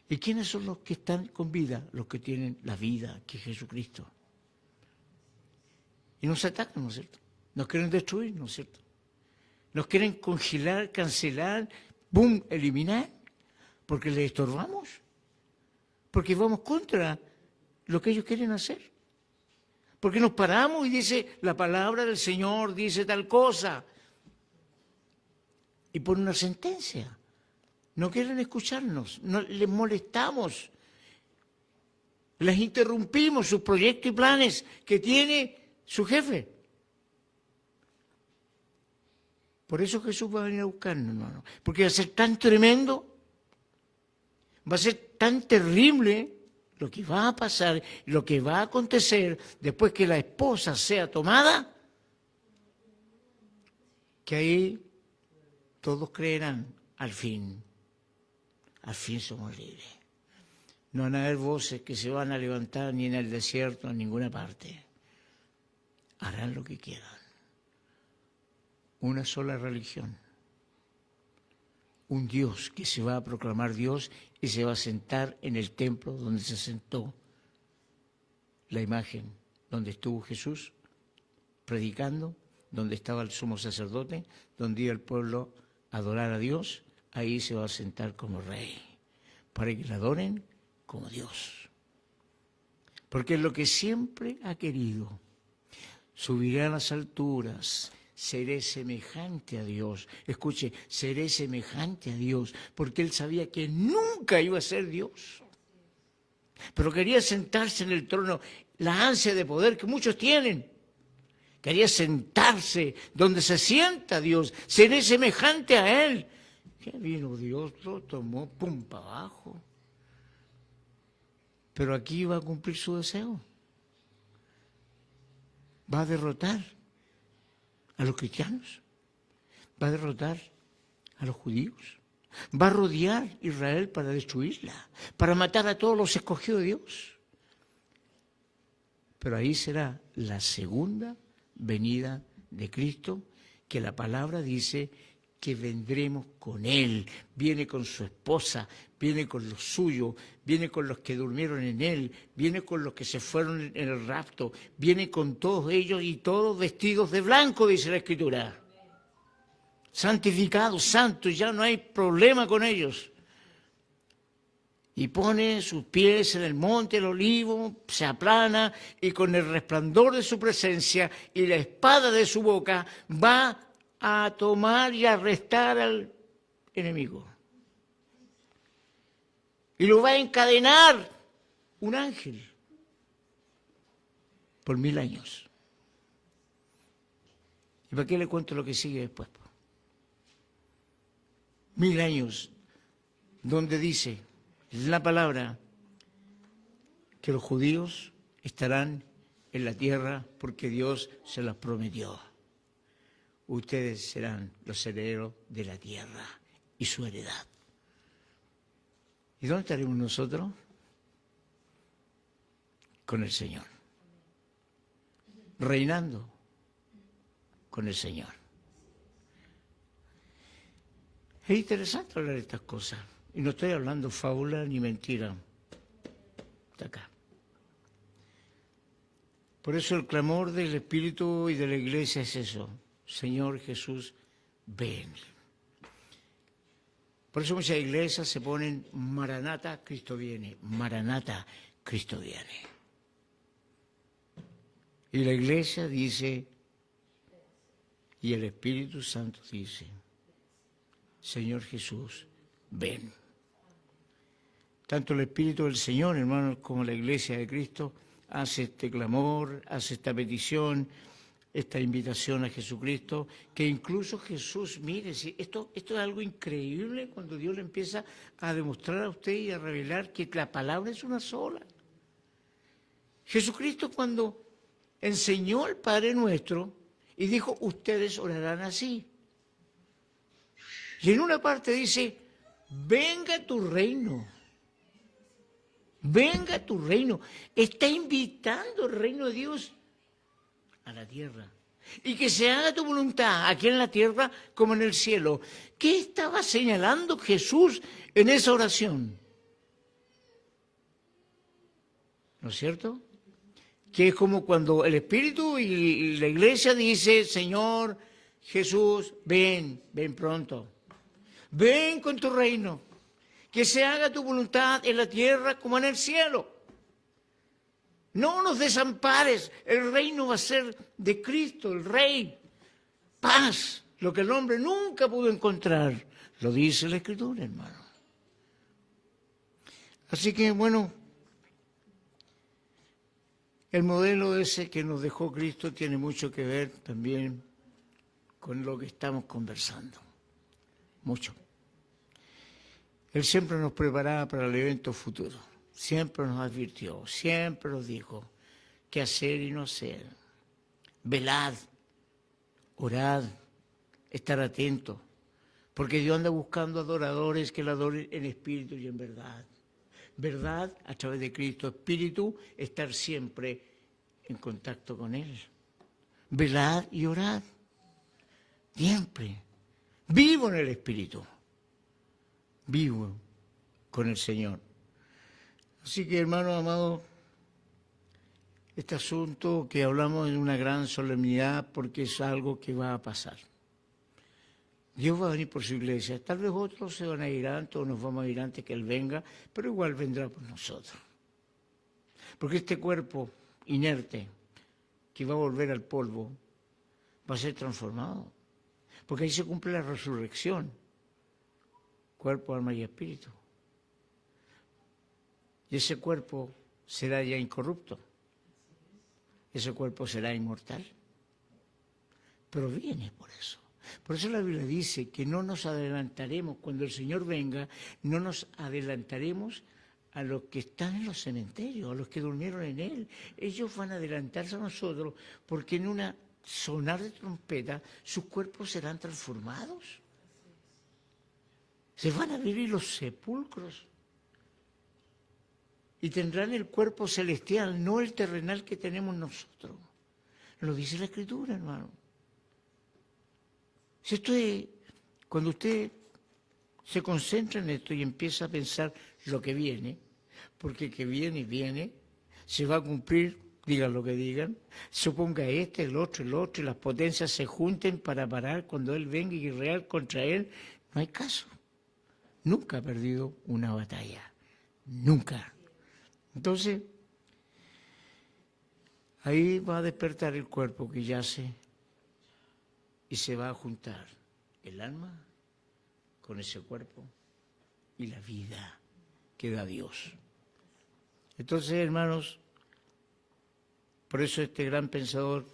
¿Y quiénes son los que están con vida? Los que tienen la vida, que es Jesucristo. Y nos atacan, ¿no es cierto? Nos quieren destruir, ¿no es cierto? Nos quieren congelar, cancelar, ¡boom!, eliminar, porque les estorbamos, porque vamos contra lo que ellos quieren hacer. Porque nos paramos y dice, la palabra del Señor dice tal cosa, y pone una sentencia. No quieren escucharnos, no, les molestamos, les interrumpimos sus proyectos y planes que tiene su jefe. Por eso Jesús va a venir a buscarnos, hermano, porque va a ser tan tremendo, va a ser tan terrible lo que va a pasar, lo que va a acontecer después que la esposa sea tomada, que ahí todos creerán al fin somos libres. No van a haber voces que se van a levantar ni en el desierto, en ninguna parte. Harán lo que quieran. Una sola religión. un Dios que se va a proclamar Dios y se va a sentar en el templo donde se sentó la imagen, donde estuvo Jesús predicando, donde estaba el sumo sacerdote, donde iba el pueblo a adorar a Dios. Ahí se va a sentar como rey, para que le adoren como Dios. Porque es lo que siempre ha querido. Subiré a las alturas, seré semejante a Dios. Escuche, seré semejante a Dios, porque él sabía que nunca iba a ser Dios. Pero quería sentarse en el trono, la ansia de poder que muchos tienen. Quería sentarse donde se sienta Dios, seré semejante a Él. ¿Qué vino Dios? Lo tomó, pum, para abajo. Pero aquí va a cumplir su deseo. Va a derrotar a los cristianos, va a derrotar a los judíos, va a rodear Israel para destruirla, para matar a todos los escogidos de Dios. Pero ahí será la segunda venida de Cristo, que la palabra dice que vendremos con Él. Viene con su esposa, viene con los suyos, viene con los que durmieron en Él, viene con los que se fueron en el rapto, viene con todos ellos y todos vestidos de blanco, dice la Escritura. Santificados, santos, ya no hay problema con ellos. Y pone sus pies en el monte del olivo, se aplana y con el resplandor de su presencia y la espada de su boca va a tomar y arrestar al enemigo. Y lo va a encadenar un ángel por 1000 años. ¿Y para qué le cuento lo que sigue después? 1000 años donde dice la palabra que los judíos estarán en la tierra porque Dios se las prometió. Ustedes serán los herederos de la tierra y su heredad. ¿Y dónde estaremos nosotros? Con el Señor. Reinando con el Señor. Es interesante hablar de estas cosas. Y no estoy hablando fábula ni mentira. Está acá. Por eso el clamor del Espíritu y de la Iglesia es eso. Señor Jesús, ven. Por eso muchas iglesias se ponen Maranata, Cristo viene. Maranata, Cristo viene. Y la Iglesia dice, y el Espíritu Santo dice, Señor Jesús, ven. Tanto el Espíritu del Señor, hermanos, como la Iglesia de Cristo hace este clamor, hace esta petición, esta invitación a Jesucristo, que incluso Jesús, mire, esto es algo increíble cuando Dios le empieza a demostrar a usted y a revelar que la palabra es una sola. Jesucristo cuando enseñó el Padre Nuestro y dijo, ustedes orarán así. Y en una parte dice, venga tu reino. Venga tu reino. Está invitando el reino de Dios a la tierra. Y que se haga tu voluntad aquí en la tierra como en el cielo. ¿Qué estaba señalando Jesús en esa oración? ¿No es cierto? Que es como cuando el Espíritu y la Iglesia dice, Señor Jesús, ven pronto. Ven con tu reino. Que se haga tu voluntad en la tierra como en el cielo. No nos desampares, el reino va a ser de Cristo, el Rey. Paz, lo que el hombre nunca pudo encontrar, lo dice la Escritura, hermano. Así que, bueno, el modelo ese que nos dejó Cristo tiene mucho que ver también con lo que estamos conversando. Mucho. Él siempre nos preparaba para el evento futuro. Siempre nos advirtió, siempre nos dijo qué hacer y no hacer. Velad, orad, estar atentos, porque Dios anda buscando adoradores que le adoren en espíritu y en verdad. Verdad a través de Cristo, espíritu, estar siempre en contacto con Él. Velad y orad, siempre. Vivo en el espíritu. vivo con el Señor. Así que, hermanos amados, este asunto que hablamos en una gran solemnidad porque es algo que va a pasar. Dios va a venir por su iglesia. Tal vez otros se van a ir antes o nos vamos a ir antes que Él venga, pero igual vendrá por nosotros. Porque este cuerpo inerte que va a volver al polvo va a ser transformado. Porque ahí se cumple la resurrección. Cuerpo, alma y espíritu. Y ese cuerpo será ya incorrupto. Ese cuerpo será inmortal. Pero viene por eso. Por eso la Biblia dice que no nos adelantaremos, cuando el Señor venga, no nos adelantaremos a los que están en los cementerios, a los que durmieron en Él. Ellos van a adelantarse a nosotros porque en una sonar de trompeta sus cuerpos serán transformados. Se van a abrir los sepulcros y tendrán el cuerpo celestial, no el terrenal que tenemos nosotros. Lo dice la Escritura, hermano. Si esto es, cuando usted se concentra en esto y empieza a pensar lo que viene, porque que viene, viene, se va a cumplir, digan lo que digan, suponga el otro, y las potencias se junten para parar cuando Él venga y guerrear contra Él, no hay caso. Nunca ha perdido una batalla, nunca. Entonces, ahí va a despertar el cuerpo que yace y se va a juntar el alma con ese cuerpo y la vida que da Dios. Entonces, hermanos, por eso este gran pensador,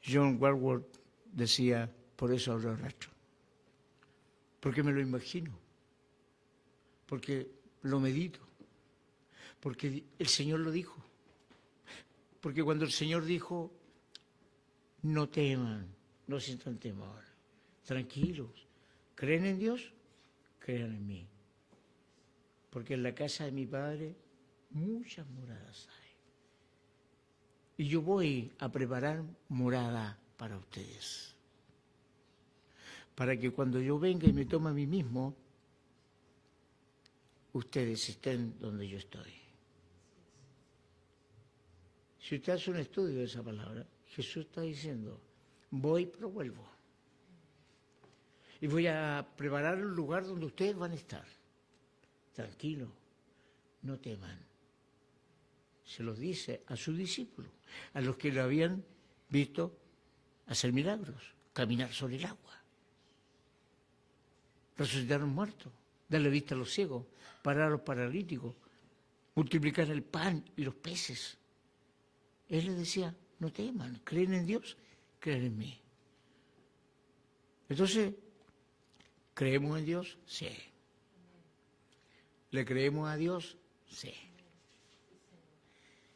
John Walworth, decía, por eso hablo rato, porque me lo imagino, porque lo medito, porque el Señor lo dijo, porque cuando el Señor dijo, no teman, no sientan temor, tranquilos, ¿creen en Dios? Crean en mí, porque en la casa de mi Padre muchas moradas hay, y yo voy a preparar morada para ustedes, para que cuando yo venga y me tome a mí mismo, ustedes estén donde yo estoy. Si usted hace un estudio de esa palabra, Jesús está diciendo, voy pero vuelvo. Y voy a preparar un lugar donde ustedes van a estar. Tranquilos, no teman. Se los dice a sus discípulos, a los que lo habían visto hacer milagros, caminar sobre el agua, resucitar a los muertos, darle vista a los ciegos, parar a los paralíticos, multiplicar el pan y los peces. Él les decía, no teman, creen en Dios, creen en mí. Entonces, ¿creemos en Dios? Sí. ¿Le creemos a Dios? Sí.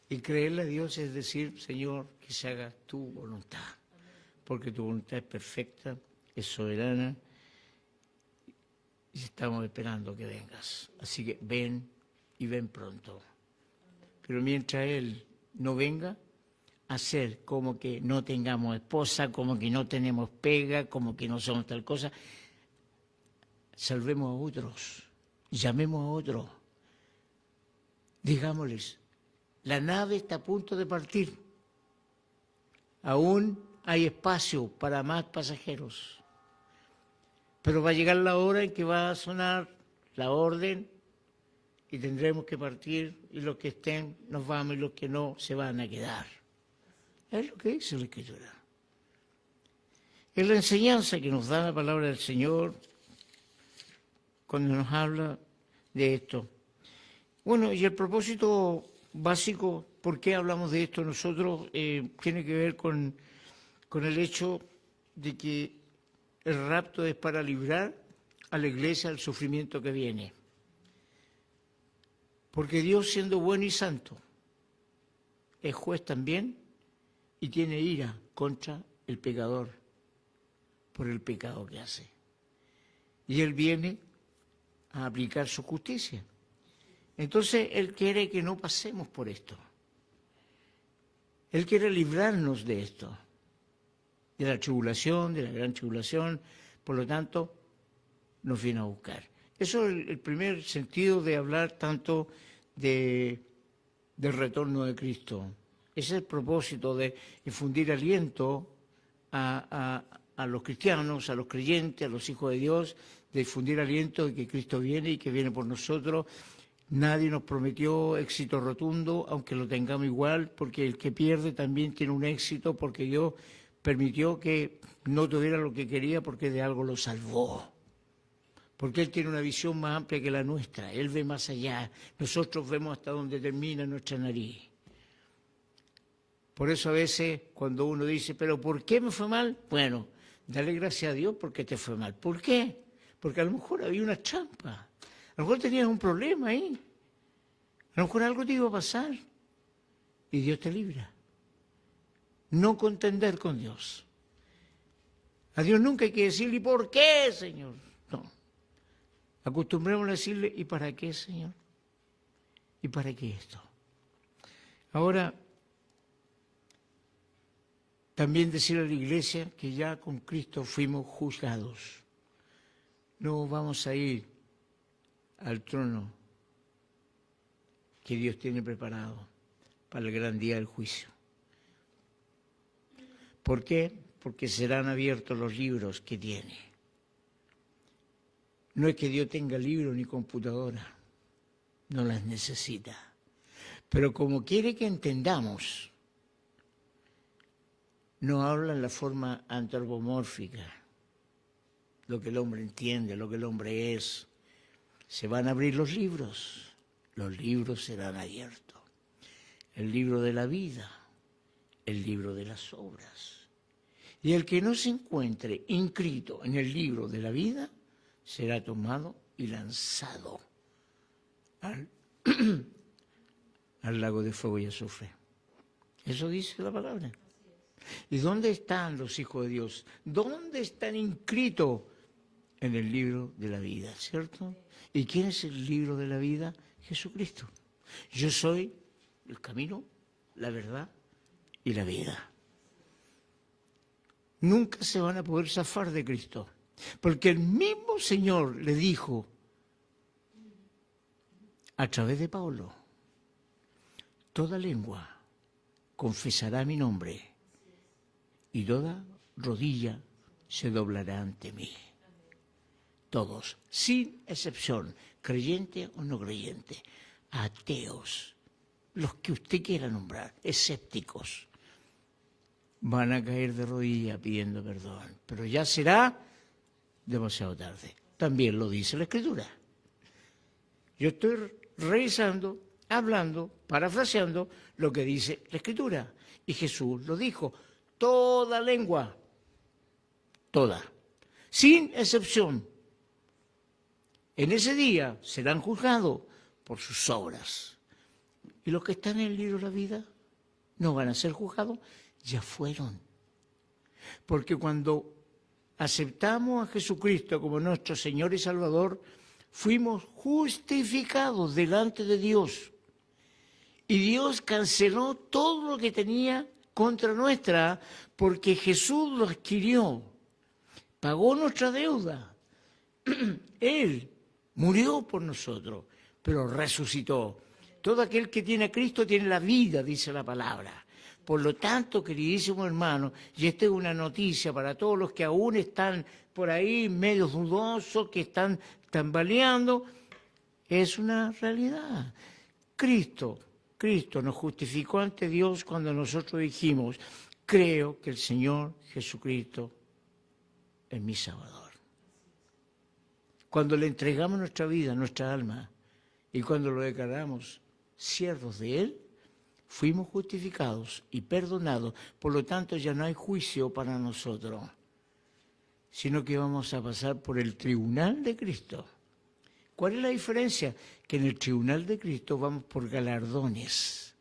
Y creerle a Dios es decir, Señor, que se haga tu voluntad, porque tu voluntad es perfecta, es soberana, y estamos esperando que vengas. Así que ven y ven pronto. Pero mientras Él no venga, hacer como que no tengamos esposa, como que no tenemos pega, como que no somos tal cosa, salvemos a otros, llamemos a otros, digámosles, la nave está a punto de partir, aún hay espacio para más pasajeros, pero va a llegar la hora en que va a sonar la orden y tendremos que partir y los que estén nos vamos y los que no se van a quedar. Es lo que dice la Escritura. Es la enseñanza que nos da la palabra del Señor cuando nos habla de esto. Bueno, y el propósito básico, ¿por qué hablamos de esto nosotros? Tiene que ver con el hecho de que el rapto es para librar a la iglesia del sufrimiento que viene. Porque Dios, siendo bueno y santo, es juez también y tiene ira contra el pecador por el pecado que hace. Y Él viene a aplicar su justicia. Entonces, Él quiere que no pasemos por esto. Él quiere librarnos de esto, de la tribulación, de la gran tribulación. Por lo tanto, nos viene a buscar. Eso es el primer sentido de hablar tanto del retorno de Cristo. Ese es el propósito de infundir aliento a los cristianos, a los creyentes, a los hijos de Dios, de difundir aliento de que Cristo viene y que viene por nosotros. Nadie nos prometió éxito rotundo, aunque lo tengamos igual, porque el que pierde también tiene un éxito, porque Dios permitió que no tuviera lo que quería porque de algo lo salvó. Porque Él tiene una visión más amplia que la nuestra. Él ve más allá. Nosotros vemos hasta donde termina nuestra nariz. Por eso a veces cuando uno dice, ¿pero por qué me fue mal? Bueno, dale gracias a Dios porque te fue mal. ¿Por qué? Porque a lo mejor había una trampa. A lo mejor tenías un problema ahí. A lo mejor algo te iba a pasar. Y Dios te libra. No contender con Dios. A Dios nunca hay que decirle, ¿y por qué, Señor? No. Acostumbrémonos a decirle, ¿y para qué, Señor? ¿Y para qué esto? Ahora, también decirle a la iglesia que ya con Cristo fuimos juzgados. No vamos a ir al trono que Dios tiene preparado para el gran día del juicio. ¿Por qué? Porque serán abiertos los libros que tiene. No es que Dios tenga libros ni computadora, no las necesita. Pero como quiere que entendamos, no habla en la forma antropomórfica, lo que el hombre entiende, lo que el hombre es. Se van a abrir los libros serán abiertos. El libro de la vida, el libro de las obras. Y el que no se encuentre inscrito en el libro de la vida, será tomado y lanzado al lago de fuego y azufre. Eso dice la palabra. ¿Y dónde están los hijos de Dios? ¿Dónde están inscritos? En el libro de la vida, ¿cierto? ¿Y quién es el libro de la vida? Jesucristo. Yo soy el camino, la verdad y la vida. Nunca se van a poder zafar de Cristo, porque el mismo Señor le dijo a través de Pablo, toda lengua confesará mi nombre y toda rodilla se doblará ante mí. Todos, sin excepción, creyente o no creyente, ateos, los que usted quiera nombrar, escépticos, van a caer de rodillas pidiendo perdón, pero ya será demasiado tarde. También lo dice la Escritura. Yo estoy revisando, hablando, parafraseando lo que dice la Escritura. Y Jesús lo dijo, toda lengua, toda, sin excepción, en ese día serán juzgados por sus obras. Y los que están en el libro de la vida no van a ser juzgados, ya fueron. Porque cuando aceptamos a Jesucristo como nuestro Señor y Salvador, fuimos justificados delante de Dios. Y Dios canceló todo lo que tenía contra nuestra, porque Jesús lo adquirió, pagó nuestra deuda. Él murió por nosotros, pero resucitó. Todo aquel que tiene a Cristo tiene la vida, dice la palabra. Por lo tanto, queridísimos hermanos, y esta es una noticia para todos los que aún están por ahí medio dudosos, que están tambaleando, es una realidad. Cristo nos justificó ante Dios cuando nosotros dijimos, creo que el Señor Jesucristo es mi Salvador. Cuando le entregamos nuestra vida, nuestra alma, y cuando lo declaramos siervos de Él, fuimos justificados y perdonados. Por lo tanto, ya no hay juicio para nosotros, sino que vamos a pasar por el tribunal de Cristo. ¿Cuál es la diferencia? Que en el tribunal de Cristo vamos por galardones,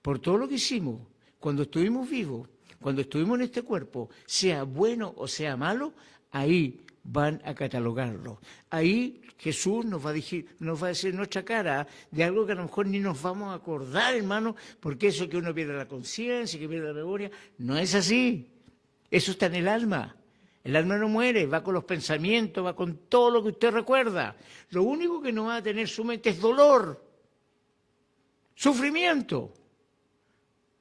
por todo lo que hicimos cuando estuvimos vivos, cuando estuvimos en este cuerpo, sea bueno o sea malo, ahí van a catalogarlo. Ahí Jesús nos va a decir en nuestra cara de algo que a lo mejor ni nos vamos a acordar, hermano, porque eso que uno pierde la conciencia, que pierde la memoria, no es así. Eso está en el alma. El alma no muere, va con los pensamientos, va con todo lo que usted recuerda. Lo único que no va a tener su mente es dolor, sufrimiento,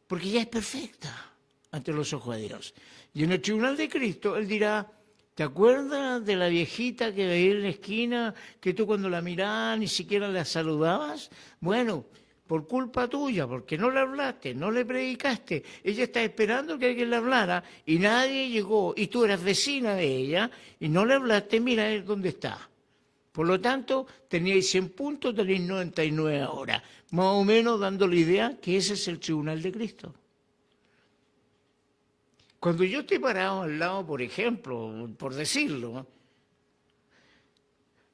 porque ya es perfecta ante los ojos de Dios. Y en el tribunal de Cristo, Él dirá, ¿te acuerdas de la viejita que veía en la esquina, que tú cuando la mirabas ni siquiera la saludabas? Bueno, por culpa tuya, porque no le hablaste, no le predicaste. Ella está esperando que alguien le hablara y nadie llegó. Y tú eras vecina de ella y no le hablaste, mira él dónde está. Por lo tanto, teníais 100 puntos, tenéis 99 ahora. Más o menos dando la idea que ese es el tribunal de Cristo. Cuando yo estoy parado al lado, por ejemplo, por decirlo,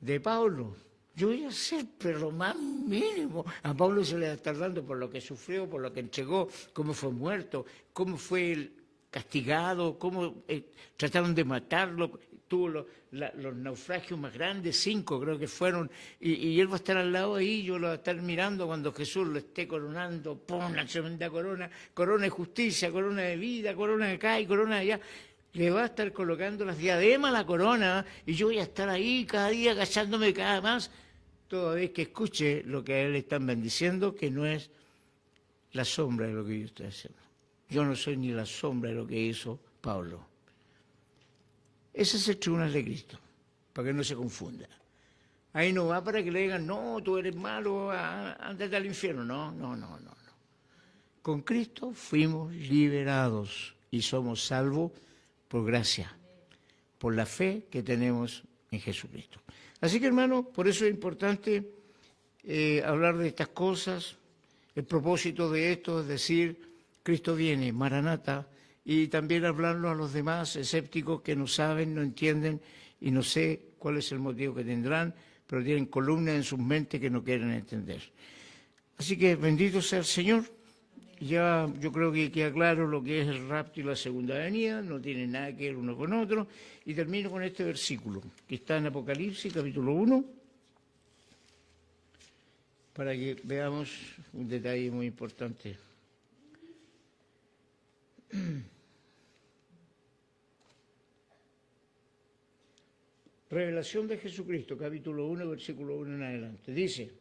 de Pablo, yo voy a hacer, pero lo más mínimo. A Pablo se le va a estar dando por lo que sufrió, por lo que entregó, cómo fue muerto, cómo fue castigado, cómo trataron de matarlo, tuvo los naufragios más grandes, 5 creo que fueron, y él va a estar al lado ahí, yo lo voy a estar mirando cuando Jesús lo esté coronando, ¡pum!, la tremenda corona, corona de justicia, corona de vida, corona de acá y corona de allá. Le va a estar colocando las diademas a la corona, y yo voy a estar ahí cada día agachándome cada más, toda vez que escuche lo que a él le están bendiciendo, que no es la sombra de lo que yo estoy haciendo. Yo no soy ni la sombra de lo que hizo Pablo. Ese es el tribunal de Cristo, para que no se confunda. Ahí no va para que le digan, no, tú eres malo, ándate al infierno. No. Con Cristo fuimos liberados y somos salvos por gracia, por la fe que tenemos en Jesucristo. Así que, hermano, por eso es importante hablar de estas cosas. El propósito de esto es decir, Cristo viene, Maranata, y también hablarlo a los demás escépticos que no saben, no entienden, y no sé cuál es el motivo que tendrán, pero tienen columnas en sus mentes que no quieren entender. Así que bendito sea el Señor. Ya yo creo que queda claro lo que es el rapto y la segunda venida, no tiene nada que ver uno con otro. Y termino con este versículo, que está en Apocalipsis, capítulo 1, para que veamos un detalle muy importante. Revelación de Jesucristo, capítulo 1, versículo 1 en adelante. Dice,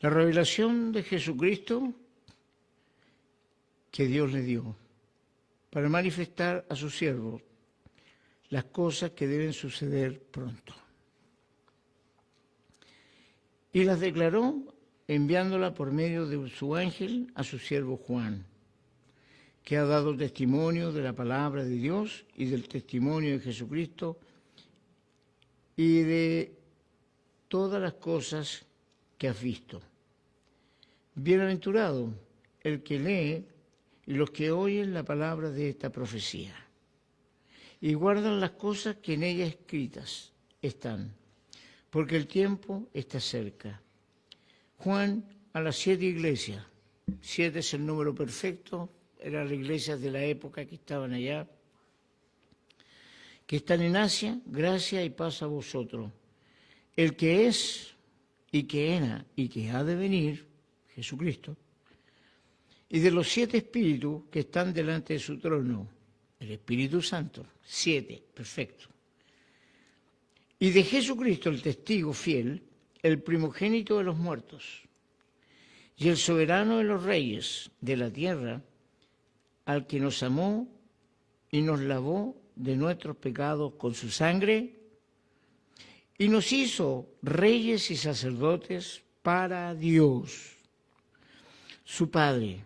la revelación de Jesucristo que Dios le dio para manifestar a sus siervos las cosas que deben suceder pronto. Y las declaró enviándola por medio de su ángel a su siervo Juan, que ha dado testimonio de la palabra de Dios y del testimonio de Jesucristo y de todas las cosas que has visto. Bienaventurado el que lee y los que oyen la palabra de esta profecía y guardan las cosas que en ella escritas están, porque el tiempo está cerca. Juan a las 7 iglesias, 7 es el número perfecto, eran las iglesias de la época que estaban allá, que están en Asia, gracia y paz a vosotros. El que es y que era y que ha de venir, Jesucristo, y de los 7 espíritus que están delante de su trono, el Espíritu Santo, 7, perfecto. Y de Jesucristo, el testigo fiel, el primogénito de los muertos, y el soberano de los reyes de la tierra, al que nos amó y nos lavó de nuestros pecados con su sangre, y nos hizo reyes y sacerdotes para Dios, su Padre.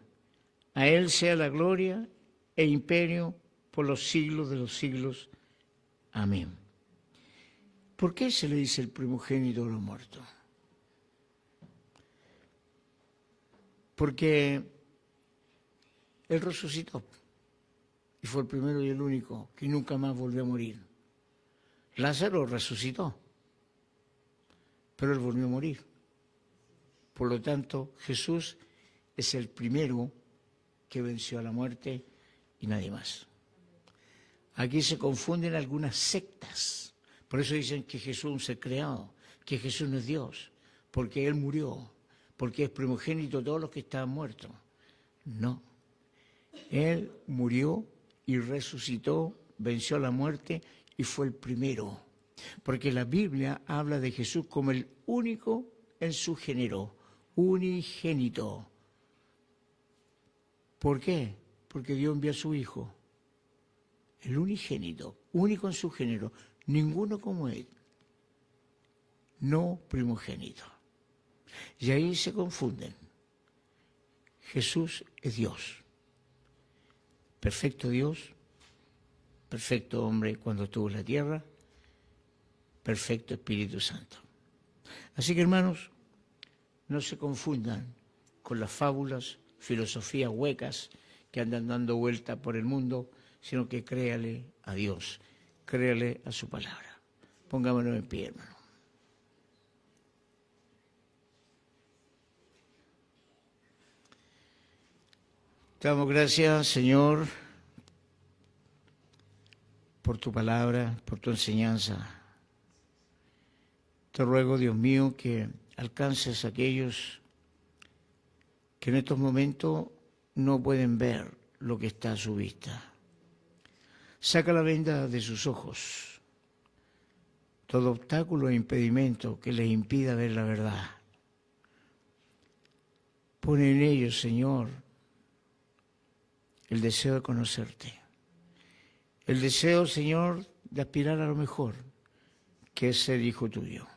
A Él sea la gloria e imperio por los siglos de los siglos. Amén. ¿Por qué se le dice el primogénito de los muertos? Porque Él resucitó y fue el primero y el único que nunca más volvió a morir. Lázaro resucitó, pero Él volvió a morir. Por lo tanto, Jesús es el primero que venció a la muerte y nadie más. Aquí se confunden algunas sectas. Por eso dicen que Jesús es un ser creado, que Jesús no es Dios, porque Él murió, porque es primogénito de todos los que estaban muertos. No. Él murió y resucitó, venció la muerte y fue el primero. Porque la Biblia habla de Jesús como el único en su género, unigénito. ¿Por qué? Porque Dios envió a su Hijo, el unigénito, único en su género, ninguno como Él, no primogénito. Y ahí se confunden. Jesús es Dios, perfecto Dios, perfecto hombre cuando estuvo en la tierra, perfecto Espíritu Santo. Así que, hermanos, no se confundan con las fábulas, filosofías huecas que andan dando vuelta por el mundo, sino que créale a Dios, créale a su palabra. Pongámonos en pie, hermano. Te damos gracias, Señor, por tu palabra, por tu enseñanza. Te ruego, Dios mío, que alcances a aquellos que en estos momentos no pueden ver lo que está a su vista. Saca la venda de sus ojos, todo obstáculo e impedimento que les impida ver la verdad. Pone en ellos, Señor, el deseo de conocerte, el deseo, Señor, de aspirar a lo mejor, que es ser hijo tuyo.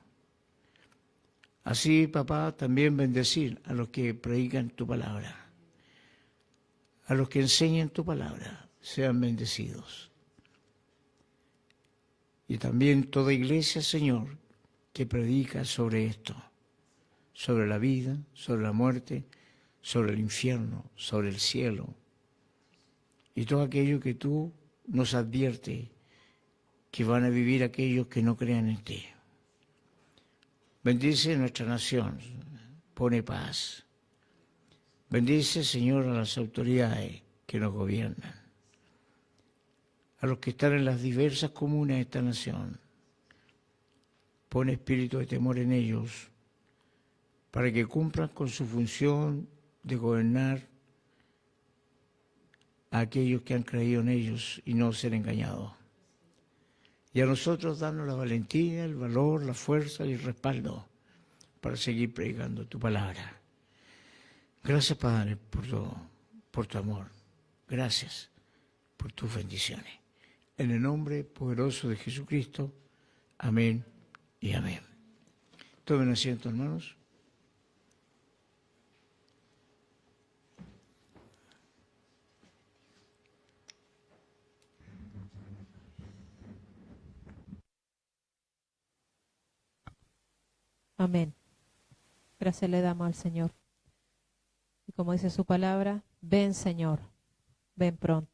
Así, papá, también bendecir a los que predican tu palabra, a los que enseñan tu palabra, sean bendecidos. Y también toda iglesia, Señor, que predica sobre esto, sobre la vida, sobre la muerte, sobre el infierno, sobre el cielo, y todo aquello que tú nos adviertes que van a vivir aquellos que no crean en ti. Bendice nuestra nación, pone paz. Bendice, Señor, a las autoridades que nos gobiernan, a los que están en las diversas comunas de esta nación. Pone espíritu de temor en ellos para que cumplan con su función de gobernar a aquellos que han creído en ellos y no ser engañados. Y a nosotros darnos la valentía, el valor, la fuerza y el respaldo para seguir predicando tu palabra. Gracias, Padre, por tu amor. Gracias por tus bendiciones. En el nombre poderoso de Jesucristo. Amén y amén. Tomen asiento, hermanos. Amén. Gracias le damos al Señor. Y como dice su palabra, ven, Señor, ven pronto.